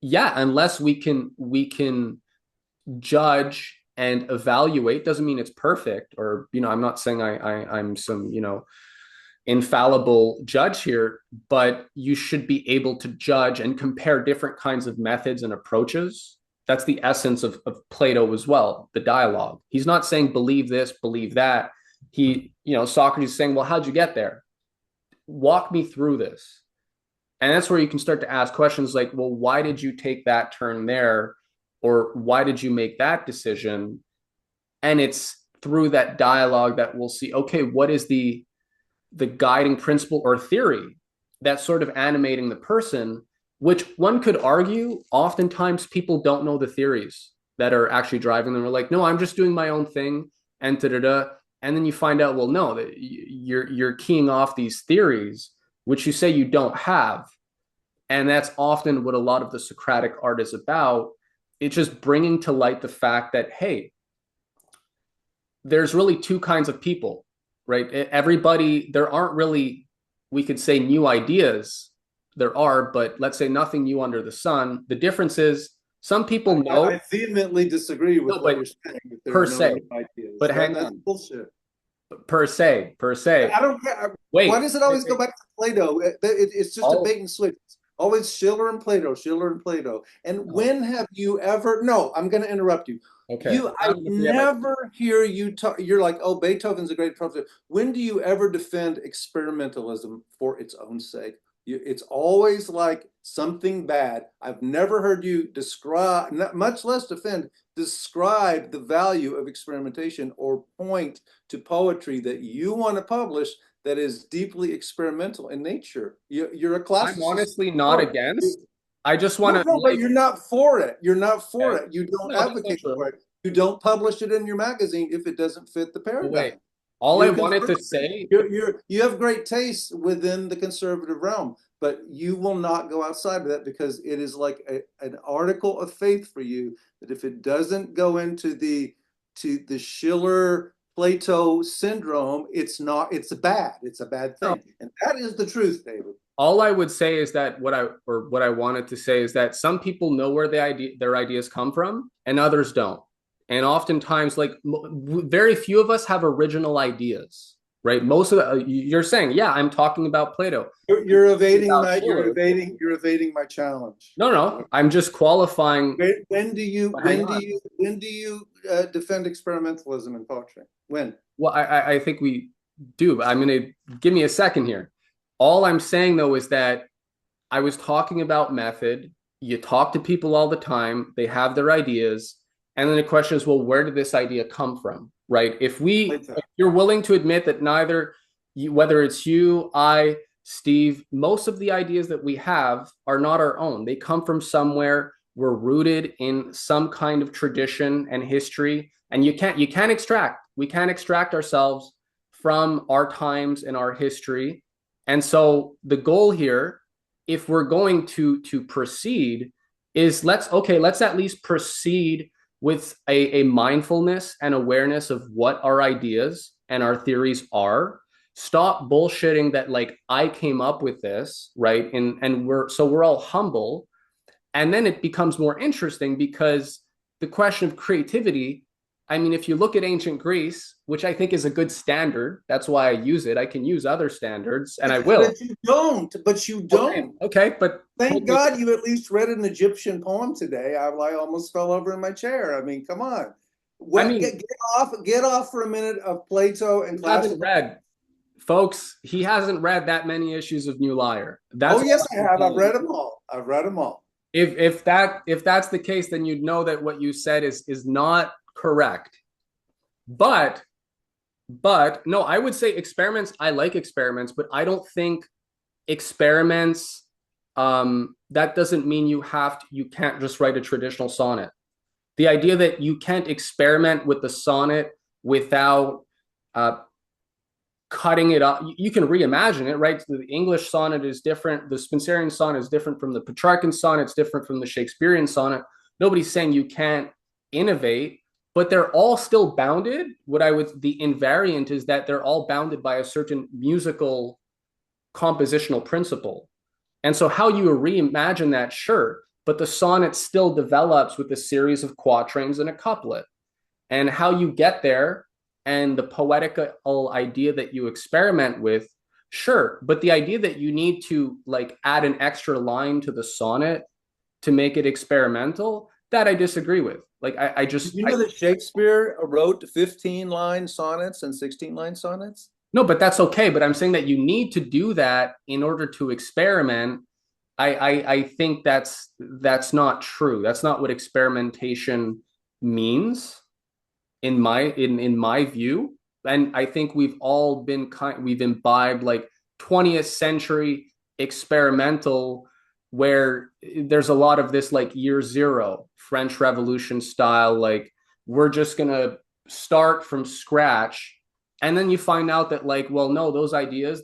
yeah, unless we can judge and evaluate, doesn't mean it's perfect. Or, I'm not saying I'm some, infallible judge here, but you should be able to judge and compare different kinds of methods and approaches. That's the essence of Plato as well, the dialogue. He's not saying believe this, believe that. Socrates is saying, well, how'd you get there? Walk me through this. And that's where you can start to ask questions like, well, why did you take that turn there? Or why did you make that decision? And it's through that dialogue that we'll see, okay, what is the guiding principle or theory that's sort of animating the person, which one could argue oftentimes people don't know the theories that are actually driving them. They're like, no, I'm just doing my own thing, and da-da-da. And then you find out, well, no, that you're keying off these theories, which you say you don't have. And that's often what a lot of the Socratic art is about. It's just bringing to light the fact that, hey, there's really two kinds of people, right? Everybody, there aren't really, we could say, new ideas. There are, but let's say nothing new under the sun. The difference is some people know. I vehemently disagree with what you're saying. That there per are no se, new ideas. but hang That's on. bullshit. Per se. I don't care. Wait. Why does it always go back to Plato? It's just a bait and switch. Always Schiller and Plato, Schiller and Plato. And when have you ever? No, I'm going to interrupt you. Okay. I never hear you talk. You're like, oh, Beethoven's a great composer. When do you ever defend experimentalism for its own sake? It's always like something bad. I've never heard you describe, much less describe the value of experimentation or point to poetry that you want to publish that is deeply experimental in nature. You're a classicist. I'm honestly not against. I just want to. No, but you're not for it. You're not for it. You don't advocate for it. You don't publish it in your magazine if it doesn't fit the paradigm. Wait. All I wanted to say, you have great taste within the conservative realm, but you will not go outside of that, because it is like an article of faith for you that if it doesn't go into the Schiller Plato syndrome, it's a bad thing. No. And that is the truth, David. All I would say is that what I wanted to say is that some people know where their ideas come from and others don't. And oftentimes, like, very few of us have original ideas, right? Most of you're saying, yeah, I'm talking about Plato. You're evading my challenge. No, I'm just qualifying. When do you defend experimentalism in poetry? When? Well, I think we do. I'm going to give me a second here. All I'm saying, though, is that I was talking about method. You talk to people all the time. They have their ideas. And then the question is, well, where did this idea come from? right? If Playtime. you're willing to admit that neither you, whether it's you, I, Steve, most of the ideas that we have are not our own. They come from somewhere. We're rooted in some kind of tradition and history, and we can't extract ourselves from our times and our history. And so the goal here, if we're going to proceed, is let's at least proceed with a mindfulness and awareness of what our ideas and our theories are. Stop bullshitting that like I came up with this, right? And we're all humble. And then it becomes more interesting because the question of creativity, I mean, if you look at ancient Greece, which I think is a good standard, that's why I use it. I can use other standards and I will. But you don't. But you Okay, don't. okay, but Thank God you at least read an Egyptian poem today. I almost fell over in my chair. I mean, come on. I What, mean, get off for a minute of Plato and he hasn't classical. read, folks, he hasn't read that many issues of New Liar. Oh That's all yes, I I can have. tell I've read you. them all. I've read them all. If that's the case, then you'd know that what you said is not correct. But no, I would say experiments. I like experiments, but I don't think experiments. That doesn't mean you can't just write a traditional sonnet. The idea that you can't experiment with the sonnet without uh, cutting it up. You can reimagine it, right? The English sonnet is different. The Spenserian sonnet is different from the Petrarchan sonnet. It's different from the Shakespearean sonnet. Nobody's saying you can't innovate, but they're all still bounded. The invariant is that they're all bounded by a certain musical compositional principle. And so how you reimagine that, sure, but the sonnet still develops with a series of quatrains and a couplet. And how you get there and the poetical idea that you experiment with, sure, but the idea that you need to like add an extra line to the sonnet to make it experimental, that I disagree with. Like I Did just you I know that Shakespeare wrote 15-line sonnets and 16-line sonnets? no, but that's okay. But I'm saying that you need to do that in order to experiment. I think that's not true. That's not what experimentation means in my view. And I think we've imbibed like 20th century experimental where there's a lot of this like year zero French Revolution style, like we're just gonna start from scratch. And then you find out that like, well, no, those ideas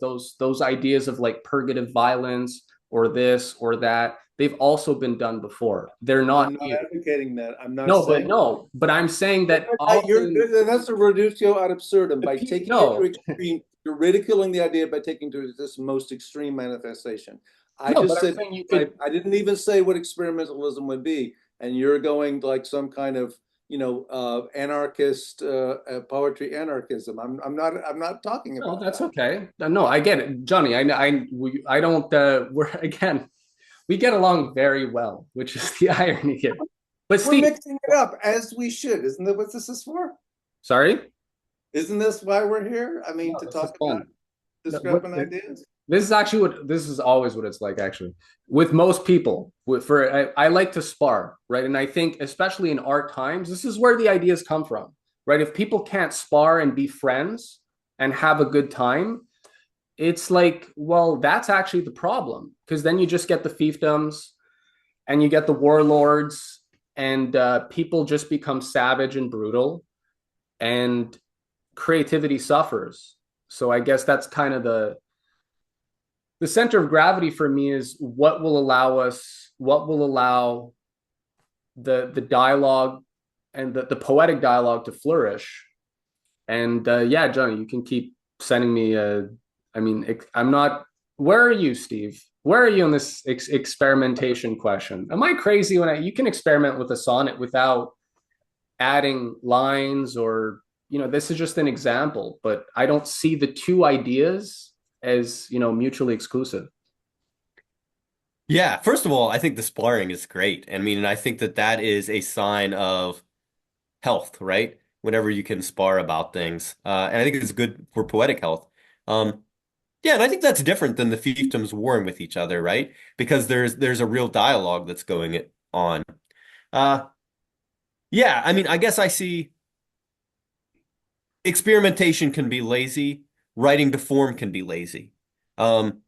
of like purgative violence or this or that, they've also been done before. They're I'm not not new. advocating that. I'm not saying No, but I'm saying that you're often that's a reductio ad absurdum. the By people taking it to no, extreme, you're ridiculing the idea by taking to this most extreme manifestation. I no, but just I'm said saying you could I didn't even say what experimentalism would be, and you're going like some kind of anarchist poetry anarchism. I'm not talking no, about that's that. okay. No, I get it, Johnny. I don't. We're again, we get along very well, which is the irony here. But We're Steve, mixing it up as we should, isn't that what this is for? sorry. Isn't this why we're here? I mean, No, to this is talk about fun. No, discrepant ideas. this is actually what this is always what it's like actually with most people. I like to spar, right? And I think especially in art times, this is where the ideas come from, right? If people can't spar and be friends and have a good time, it's like, well, that's actually the problem because then you just get the fiefdoms and you get the warlords and people just become savage and brutal and creativity suffers. So I guess that's kind of the center of gravity for me is what will allow the dialogue and the poetic dialogue to flourish. And yeah, Johnny, you can keep sending me. I mean, I'm not. Where are you, Steve? Where are you on this experimentation question? Am I crazy when you can experiment with a sonnet without adding lines or this is just an example, but I don't see the two ideas as mutually exclusive. Yeah, first of all, I think the sparring is great. I mean, and I think that that is a sign of health, right? Whenever you can spar about things. And I think it's good for poetic health. Um, yeah, and I think that's different than the fiefdoms warring with each other, right? Because there's a real dialogue that's going on. Uh, yeah, I mean, I guess I see. experimentation can be lazy. Writing to form can be lazy. Um,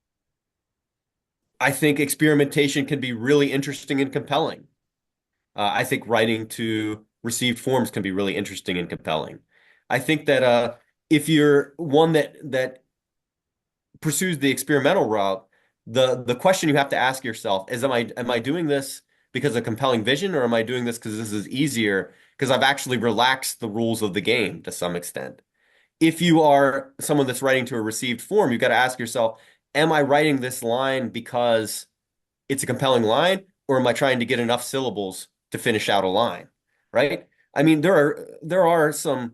I think experimentation can be really interesting and compelling. I think writing to received forms can be really interesting and compelling. I think that if you're one that pursues the experimental route, the question you have to ask yourself is, am I doing this because of compelling vision, or am I doing this because this is easier, because I've actually relaxed the rules of the game to some extent? If you are someone that's writing to a received form, you've got to ask yourself, am I writing this line because it's a compelling line, or am I trying to get enough syllables to finish out a line? Right? I mean, there are some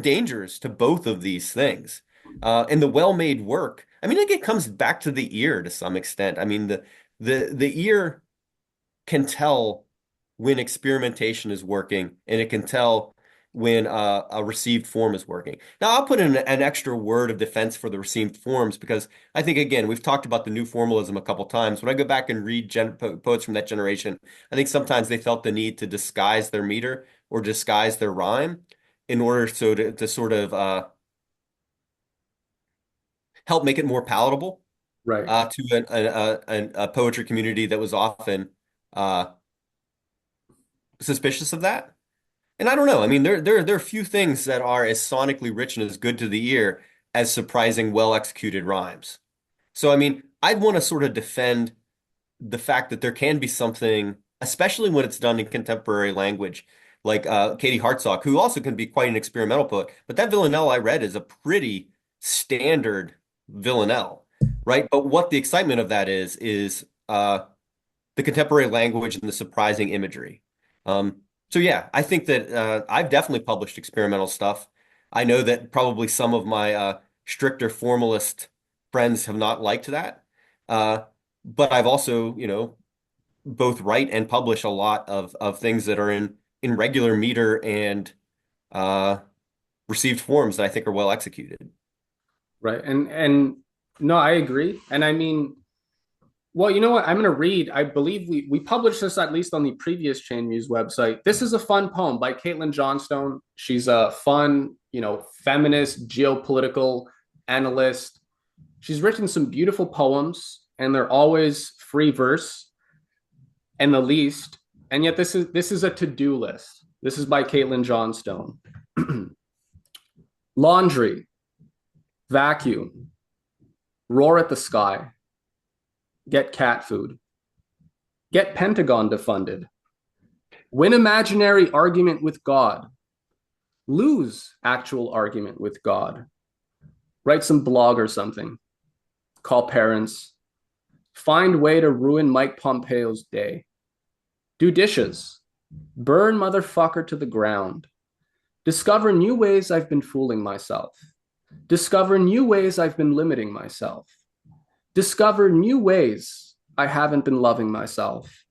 dangers to both of these things. And the well-made work, I mean, it comes back to the ear to some extent. I mean, the ear can tell when experimentation is working, and it can tell when a received form is working. Now, I'll put in an extra word of defense for the received forms, because I think, again, we've talked about the new formalism a couple times. When I go back and read poets from that generation, I think sometimes they felt the need to disguise their meter or disguise their rhyme in order to sort of help make it more palatable Right. to a poetry community that was often uh, suspicious of that. And I don't know. I mean, there are few things that are as sonically rich and as good to the ear as surprising, well-executed rhymes. So, I mean, I'd want to sort of defend the fact that there can be something, especially when it's done in contemporary language, like Katie Hartsock, who also can be quite an experimental poet. But that villanelle I read is a pretty standard villanelle, right? But what the excitement of that is the contemporary language and the surprising imagery. So yeah, I think that I've definitely published experimental stuff. I know that probably some of my stricter formalist friends have not liked that. Uh, but I've also, both write and publish a lot of things that are in regular meter and uh, received forms that I think are well executed. Right. And no, I agree. And I mean, well, you know what? I'm going to read. I believe we published this at least on the previous Chain Muse website. This is a fun poem by Caitlin Johnstone. She's a fun, feminist, geopolitical analyst. She's written some beautiful poems, and they're always free verse and the least. And yet this is a to-do list. This is by Caitlin Johnstone. Laundry, vacuum, roar at the sky, get cat food, get Pentagon defunded, win imaginary argument with God, lose actual argument with God, write some blog or something, call parents, find way to ruin Mike Pompeo's day, do dishes, burn motherfucker to the ground, discover new ways I've been fooling myself, discover new ways I've been limiting myself, discover new ways I haven't been loving myself,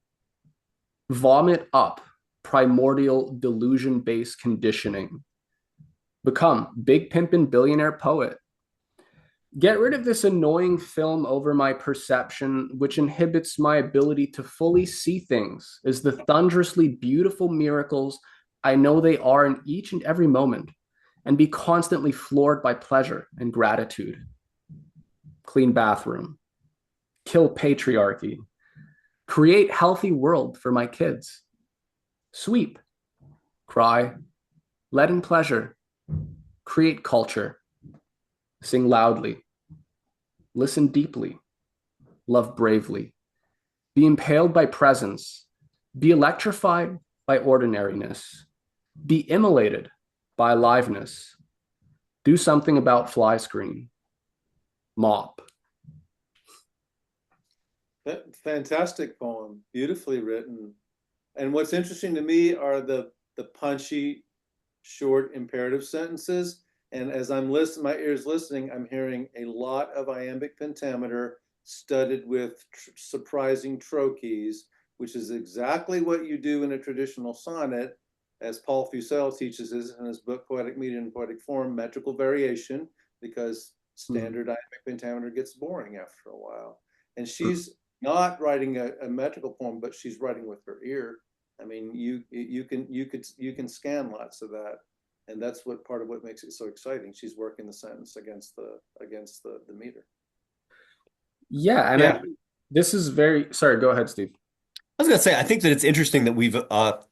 vomit up primordial delusion-based conditioning, become big pimpin' billionaire poet, get rid of this annoying film over my perception, which inhibits my ability to fully see things as the thunderously beautiful miracles I know they are in each and every moment, and be constantly floored by pleasure and gratitude. Clean bathroom, kill patriarchy, create healthy world for my kids, sweep, cry, let in pleasure, create culture, sing loudly, listen deeply, love bravely, be impaled by presence, be electrified by ordinariness, be immolated by aliveness, do something about fly screen, mop. Fantastic poem, beautifully written. And what's interesting to me are the punchy, short imperative sentences. And as I'm listening, my ears listening, I'm hearing a lot of iambic pentameter studded with surprising trochees, which is exactly what you do in a traditional sonnet, as Paul Fussell teaches us in his book Poetic Meter and Poetic Form, metrical variation, because standard iambic pentameter gets boring after a while. And she's not writing a metrical poem, but she's writing with her ear. I mean, you can scan lots of that, And that's what part of what makes it so exciting. She's working the sentence against the meter. Yeah, and Yeah. this is very, sorry, go ahead, Steve. I was gonna say, I think that it's interesting that we've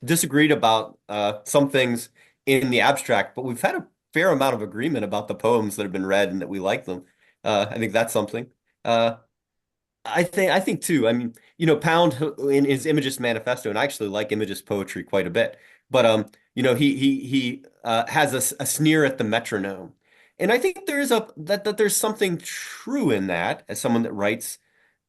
disagreed about some things in the abstract, but we've had a fair amount of agreement about the poems that have been read and that we like them. I think that's something. Uh, I think too. I mean, Pound in his Imagist manifesto, and I actually like Imagist poetry quite a bit. But he has a sneer at the metronome, and I think there is that there's something true in that as someone that writes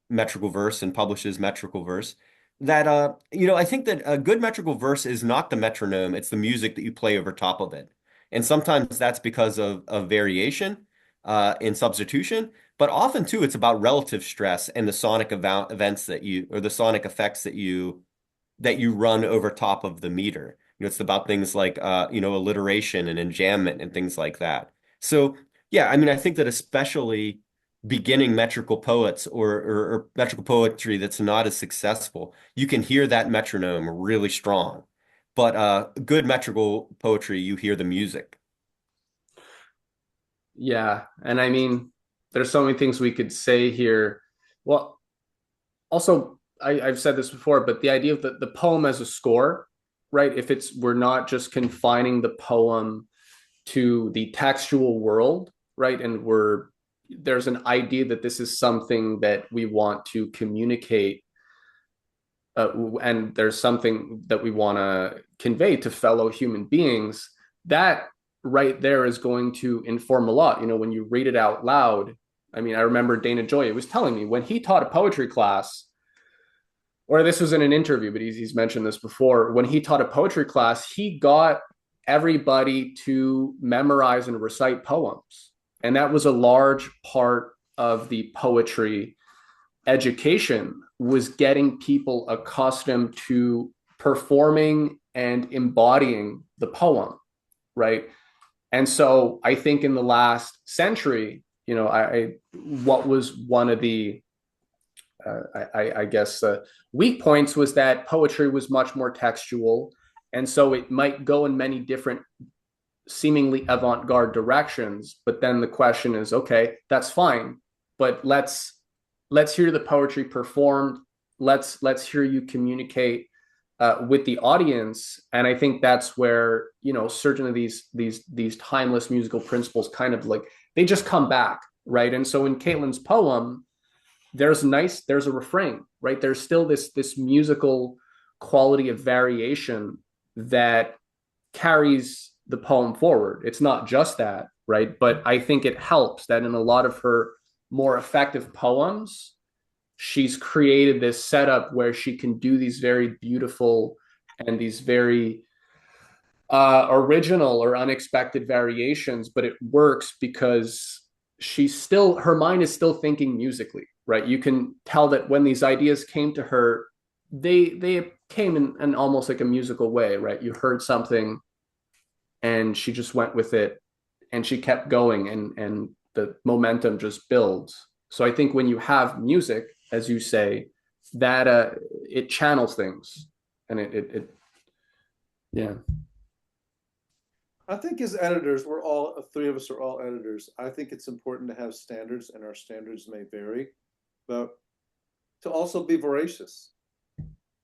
metrical verse and publishes metrical verse. That I think that a good metrical verse is not the metronome; it's the music that you play over top of it, and sometimes that's because of variation in substitution. But often too, it's about relative stress and the sonic events that you or the sonic effects that you run over top of the meter. It's about things like alliteration and enjambment and things like that. So yeah, I mean, I think that especially beginning metrical poets or metrical poetry that's not as successful, you can hear that metronome really strong. But good metrical poetry, you hear the music. Yeah, and I mean, there's so many things we could say here. Well, also, I've said this before, but the idea of the poem as a score, right? If it's we're not just confining the poem to the textual world, right? And there's an idea that this is something that we want to communicate, and there's something that we want to convey to fellow human beings. That right there is going to inform a lot. When you read it out loud. I mean, I remember Dana Joy was telling me when he taught a poetry class, or this was in an interview, but he's mentioned this before. When he taught a poetry class, he got everybody to memorize and recite poems. And that was a large part of the poetry education, was getting people accustomed to performing and embodying the poem, right? And so I think in the last century, what was one of the I guess weak points was that poetry was much more textual, and so it might go in many different seemingly avant-garde directions. But then the question is, okay, that's fine, but let's hear the poetry performed. Let's hear you communicate with the audience, and I think that's where certain of these timeless musical principles kind of like they just come back, right? And so in Caitlin's poem, there's a refrain, right? There's still this musical quality of variation that carries the poem forward. It's not just that, right? But I think it helps that in a lot of her more effective poems, she's created this setup where she can do these very beautiful and these very original or unexpected variations, but it works because her mind is still thinking musically, right? You can tell that when these ideas came to her, they came in almost like a musical way, right? You heard something and she just went with it and she kept going, and the momentum just builds. So I think when you have music, as you say, that it channels things, and it yeah. I think as editors, we're all three of us are all editors. I think it's important to have standards, and our standards may vary, but to also be voracious.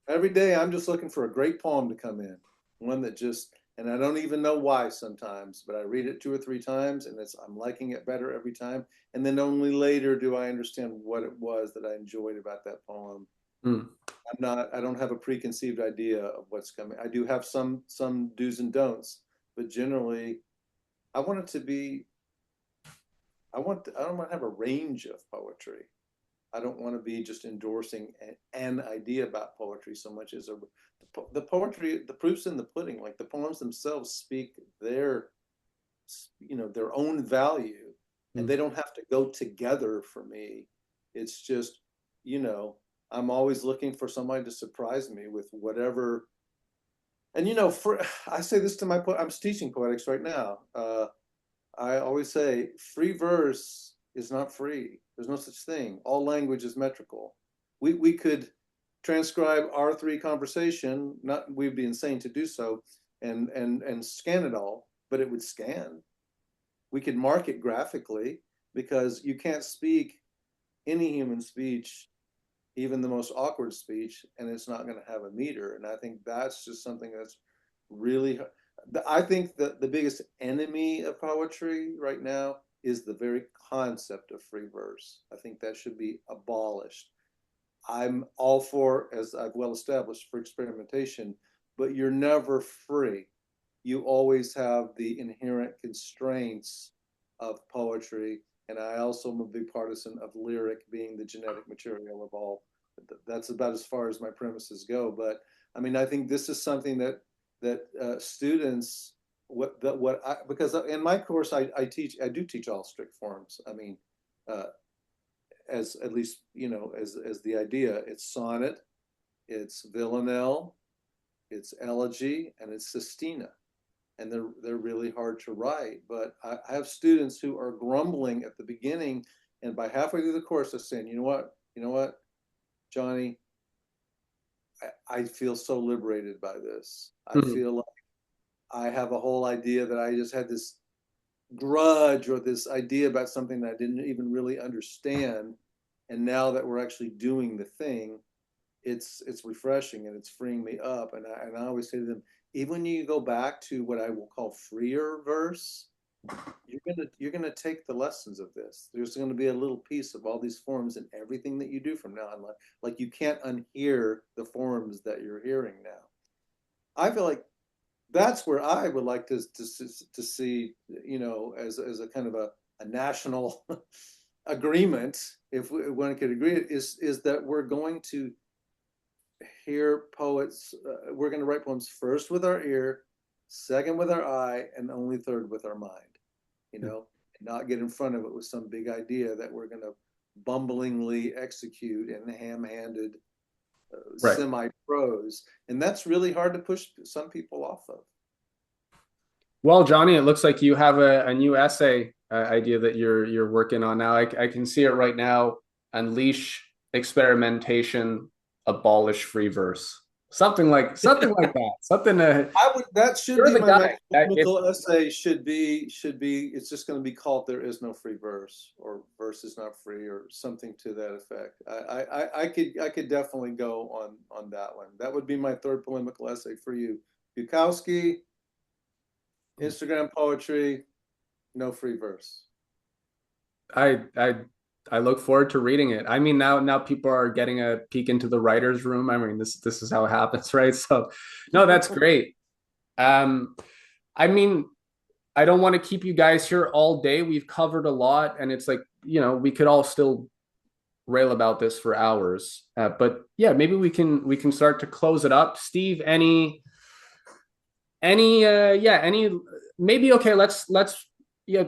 Every day, I'm just looking for a great poem to come in, one that just, and I don't even know why sometimes, but I read it 2 or 3 times, and I'm liking it better every time. And then only later do I understand what it was that I enjoyed about that poem. Mm. I don't have a preconceived idea of what's coming. I do have some do's and don'ts, but generally, I want it to be. I don't want to have a range of poetry. I don't want to be just endorsing an idea about poetry so much as the poetry. The proof's in the pudding. Like the poems themselves speak their own value, and they don't have to go together for me. It's just, I'm always looking for somebody to surprise me with whatever. And I say this to I'm teaching poetics right now. I always say free verse is not free. There's no such thing. All language is metrical. We could transcribe R3 conversation, not we'd be insane to do so, and scan it all. but it would scan. We could mark it graphically because you can't speak any human speech, even the most awkward speech, and it's not going to have a meter. And I think that's just something that's really, I think that the biggest enemy of poetry right now is the very concept of free verse. I think that should be abolished. I'm all for, as I've well established, for experimentation, but you're never free. You always have the inherent constraints of poetry. And I also am a big partisan of lyric being the genetic material of all. That's about as far as my premises go. But I mean, I think this is something that students, because in my course I do teach all strict forms. I mean, as at least as the idea, it's sonnet, it's villanelle, it's elegy, and it's sestina, and they're really hard to write. But I have students who are grumbling at the beginning, and by halfway through the course, they're saying, you know what, Johnny, I feel so liberated by this. I feel like I have a whole idea that I just had this grudge or this idea about something that I didn't even really understand. And now that we're actually doing the thing, it's refreshing and it's freeing me up. And I always say to them, even when you go back to what I will call freer verse, you're gonna take the lessons of this. There's going to be a little piece of all these forms and everything that you do from now on. Like you can't unhear the forms that you're hearing now. I feel like that's where I would like to see, as a kind of a national agreement, if one could agree, is that we're going to hear poets. We're going to write poems first with our ear, second with our eye, and only third with our mind. And not get in front of it with some big idea that we're going to bumblingly execute in ham-handed semi-prose, and that's really hard to push some people off of. Well, Johnny, it looks like you have a new essay idea that you're working on now. I can see it right now. Unleash experimentation, abolish free verse. Something like that. Something that should be my next polemical essay. Should be. It's just going to be called "There Is No Free Verse" or "Verse is Not Free" or something to that effect. I could definitely go on that one. That would be my third polemical essay for you. Bukowski, Instagram poetry, no free verse. I look forward to reading it. I mean, now people are getting a peek into the writer's room. I mean, this is how it happens, right? So, no, that's great. I mean, I don't want to keep you guys here all day. We've covered a lot, and it's like, we could all still rail about this for hours. But yeah, maybe we can start to close it up. Steve, any maybe okay, let's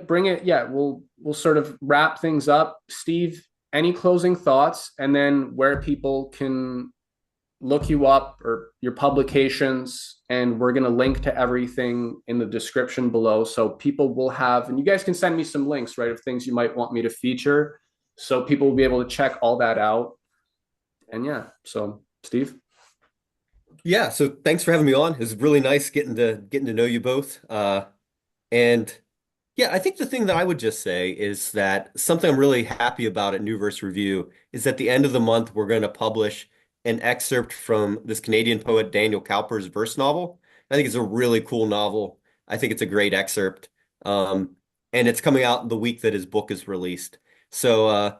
bring it. Yeah, we'll sort of wrap things up. Steve, any closing thoughts, and then where people can look you up or your publications, and we're going to link to everything in the description below, so people will have, and you guys can send me some links, right, of things you might want me to feature, so people will be able to check all that out. And yeah, so Steve. Yeah, so thanks for having me on. It was really nice getting to know you both. And yeah, I think the thing that I would just say is that something I'm really happy about at New Verse Review is at the end of the month, we're going to publish an excerpt from this Canadian poet Daniel Cowper's verse novel. I think it's a really cool novel. I think it's a great excerpt. And it's coming out the week that his book is released. So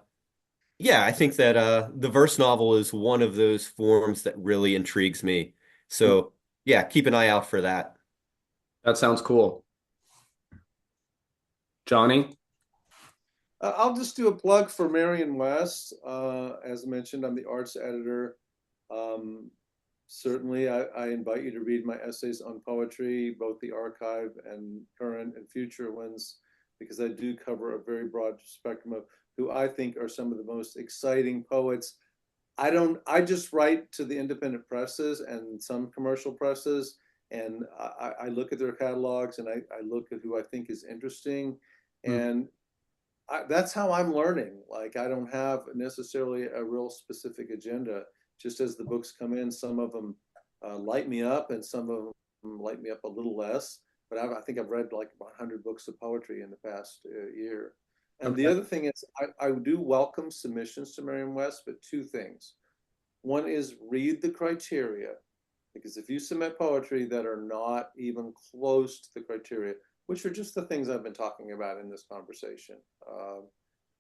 yeah, I think that the verse novel is one of those forms that really intrigues me. So yeah, keep an eye out for that. That sounds cool. Johnny? I'll just do a plug for Marion West. As mentioned, I'm the arts editor. Certainly, I invite you to read my essays on poetry, both the archive and current and future ones, because I do cover a very broad spectrum of who I think are some of the most exciting poets. I just write to the independent presses and some commercial presses, and I look at their catalogs and I look at who I think is interesting. And that's how I'm learning. Like, I don't have necessarily a real specific agenda. Just as the books come in, some of them light me up and some of them light me up a little less. but I think I've read like 100 books of poetry in the past year. And the Okay. other thing is, I do welcome submissions to Merriam-West, but two things. One is read the criteria, because if you submit poetry that are not even close to the criteria, which are just the things I've been talking about in this conversation,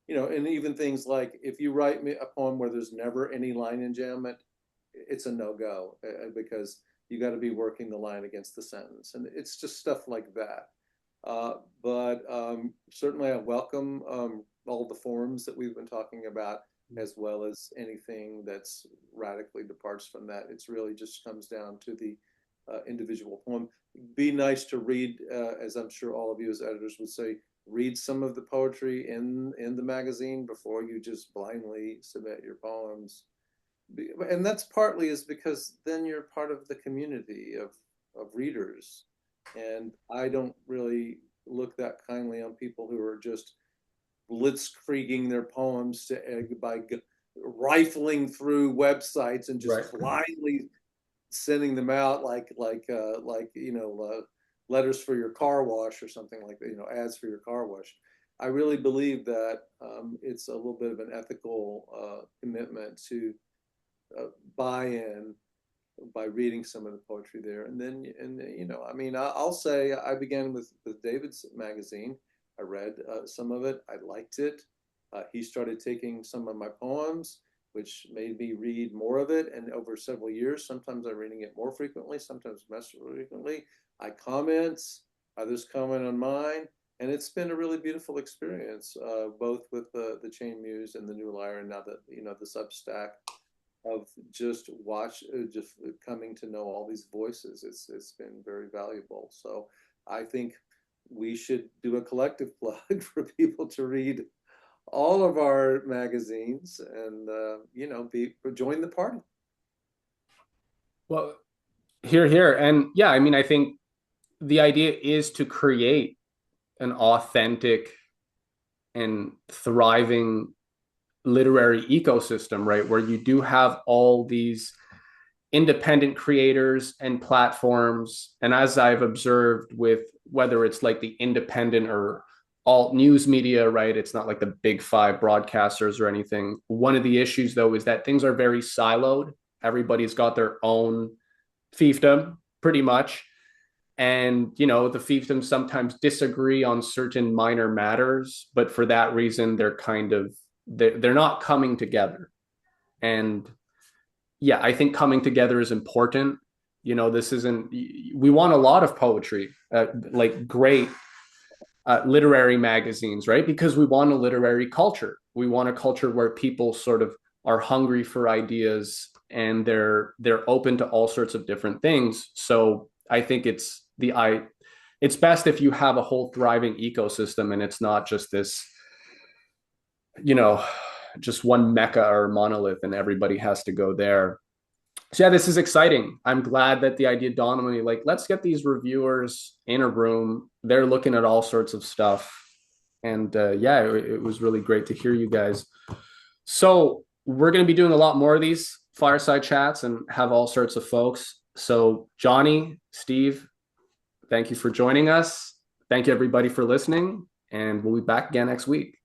and even things like if you write me a poem where there's never any line enjambment, it's a no-go because you got to be working the line against the sentence, and it's just stuff like that. But certainly I welcome all the forms that we've been talking about, as well as anything that's radically departs from that. It's really just comes down to the individual poem. Be nice to read, as I'm sure all of you as editors would say, read some of the poetry in the magazine before you just blindly submit your poems. And that's partly is because then you're part of the community of readers. And I don't really look that kindly on people who are just blitzkrieging their poems by rifling through websites and just Right. blindly sending them out like letters for your car wash or something like that, ads for your car wash. I really believe that it's a little bit of an ethical commitment to buy in by reading some of the poetry there. I'll say I began with David's magazine. I read some of it. I liked it. He started taking some of my poems, which made me read more of it. And over several years, sometimes I'm reading it more frequently, sometimes less frequently. I comment, others comment on mine. And it's been a really beautiful experience, both with the Chain Muse and the New Lyre, and now the Substack of just coming to know all these voices. It's been very valuable. So I think we should do a collective plug for people to read all of our magazines and join the party. Well, here. And yeah, I mean, I think the idea is to create an authentic and thriving literary ecosystem, right? Where you do have all these independent creators and platforms. And as I've observed with whether it's like the independent or alt news media, right? It's not like the big five broadcasters or anything. One of the issues, though, is that things are very siloed. Everybody's got their own fiefdom, pretty much. And, the fiefdoms sometimes disagree on certain minor matters, but for that reason, they're not coming together. And yeah, I think coming together is important. This isn't, we want a lot of poetry, like great literary magazines, right? Because we want a literary culture. We want a culture where people sort of are hungry for ideas and they're open to all sorts of different things. So I think it's best if you have a whole thriving ecosystem and it's not just this, just one mecca or monolith and everybody has to go there. So yeah, this is exciting. I'm glad that the idea dawned on me, like, let's get these reviewers in a room. They're looking at all sorts of stuff. And yeah, it was really great to hear you guys. So we're going to be doing a lot more of these fireside chats and have all sorts of folks. So Johnny, Steve, thank you for joining us. Thank you everybody for listening. And we'll be back again next week.